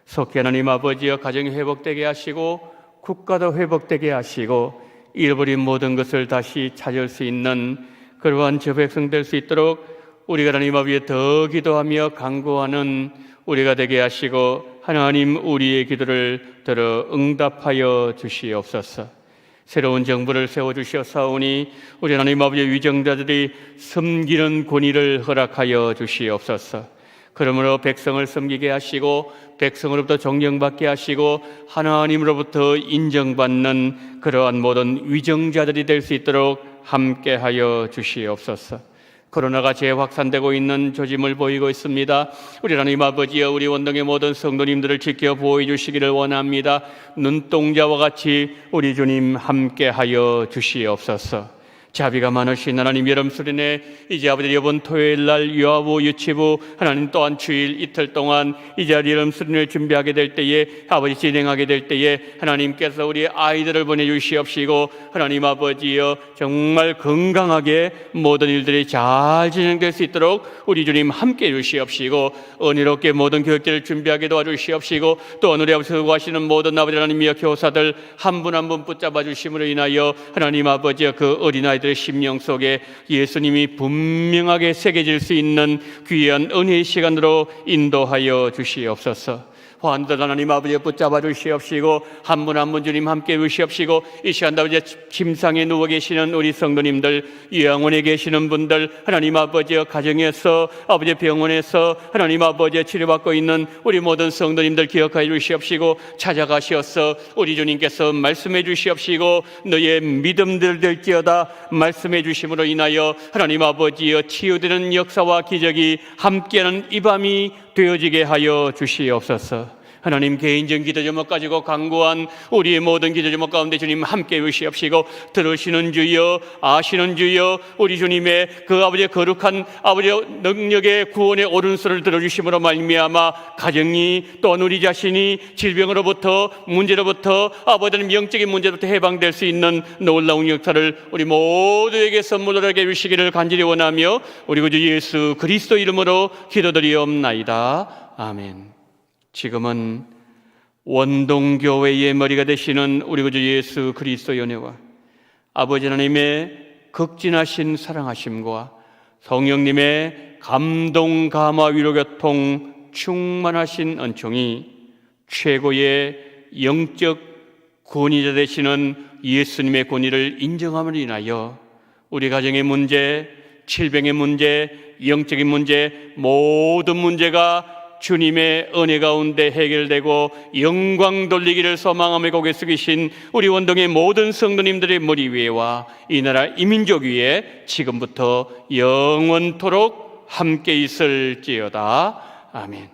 속히 하나님 아버지여 가정이 회복되게 하시고 국가도 회복되게 하시고 잃어버린 모든 것을 다시 찾을 수 있는 그러한 저 백성 될 수 있도록 우리가 하나님 아버지에 더 기도하며 간구하는 우리가 되게 하시고 하나님 우리의 기도를 들어 응답하여 주시옵소서. 새로운 정부를 세워주시옵사오니 우리 하나님 아버지의 위정자들이 섬기는 권위를 허락하여 주시옵소서. 그러므로 백성을 섬기게 하시고 백성으로부터 존경받게 하시고 하나님으로부터 인정받는 그러한 모든 위정자들이 될 수 있도록 함께하여 주시옵소서. 코로나가 재확산되고 있는 조짐을 보이고 있습니다. 우리 하나님 아버지여 우리 원동의 모든 성도님들을 지켜 보호해 주시기를 원합니다. 눈동자와 같이 우리 주님 함께하여 주시옵소서. 자비가 많으신 하나님 여름수련회 이제 아버지 이번 토요일 날 유아부 유치부 하나님 또한 주일 이틀 동안 이제 여름수련회 준비하게 될 때에 아버지 진행하게 될 때에 하나님께서 우리 아이들을 보내주시옵시고 하나님 아버지여 정말 건강하게 모든 일들이 잘 진행될 수 있도록 우리 주님 함께 해주시옵시고 은혜롭게 모든 교육들을 준비하게 도와주시옵시고 또 오늘의 아버지 수고하시는 모든 아버지 하나님이여 교사들 한 분 한 분 붙잡아 주심으로 인하여 하나님 아버지여 그 어린아이들의 심령 속에 예수님이 분명하게 새겨질 수 있는 귀한 은혜의 시간으로 인도하여 주시옵소서. 환들 하나님 아버지 붙잡아 주시옵시고 한 분 한 분 주님 함께 주시옵시고 이 시간 아버지 침상에 누워 계시는 우리 성도님들 요양원에 계시는 분들 하나님 아버지 가정에서 아버지 병원에서 하나님 아버지 치료받고 있는 우리 모든 성도님들 기억하여 주시옵시고 찾아가시어서 우리 주님께서 말씀해 주시옵시고 너의 믿음들 될지어다 말씀해 주심으로 인하여 하나님 아버지여 치유되는 역사와 기적이 함께하는 이 밤이 되어지게 하여 주시옵소서. 하나님 개인적 기도 제목 가지고 간구한 우리의 모든 기도 제목 가운데 주님 함께 해주시옵시고 들으시는 주여 아시는 주여 우리 주님의 그 아버지의 거룩한 아버지의 능력의 구원의 오른손을 들어주심으로 말미암아 가정이 또한 우리 자신이 질병으로부터 문제로부터 아버지는 영적인 문제로부터 해방될 수 있는 놀라운 역사를 우리 모두에게 선물로 하게 해주시기를 간절히 원하며 우리 구주 예수 그리스도 이름으로 기도드리옵나이다. 아멘. 지금은 원동교회의 머리가 되시는 우리 구주 예수 그리스도의 은혜와 아버지 하나님의 극진하신 사랑하심과 성령님의 감동, 감화, 위로, 교통, 충만하신 은총이 최고의 영적 권위자 되시는 예수님의 권위를 인정함으로 인하여 우리 가정의 문제, 질병의 문제, 영적인 문제, 모든 문제가 주님의 은혜 가운데 해결되고 영광 돌리기를 소망하며 고개 숙이신 우리 원동의 모든 성도님들의 머리 위에와 이 나라 이민족 위에 지금부터 영원토록 함께 있을지어다. 아멘.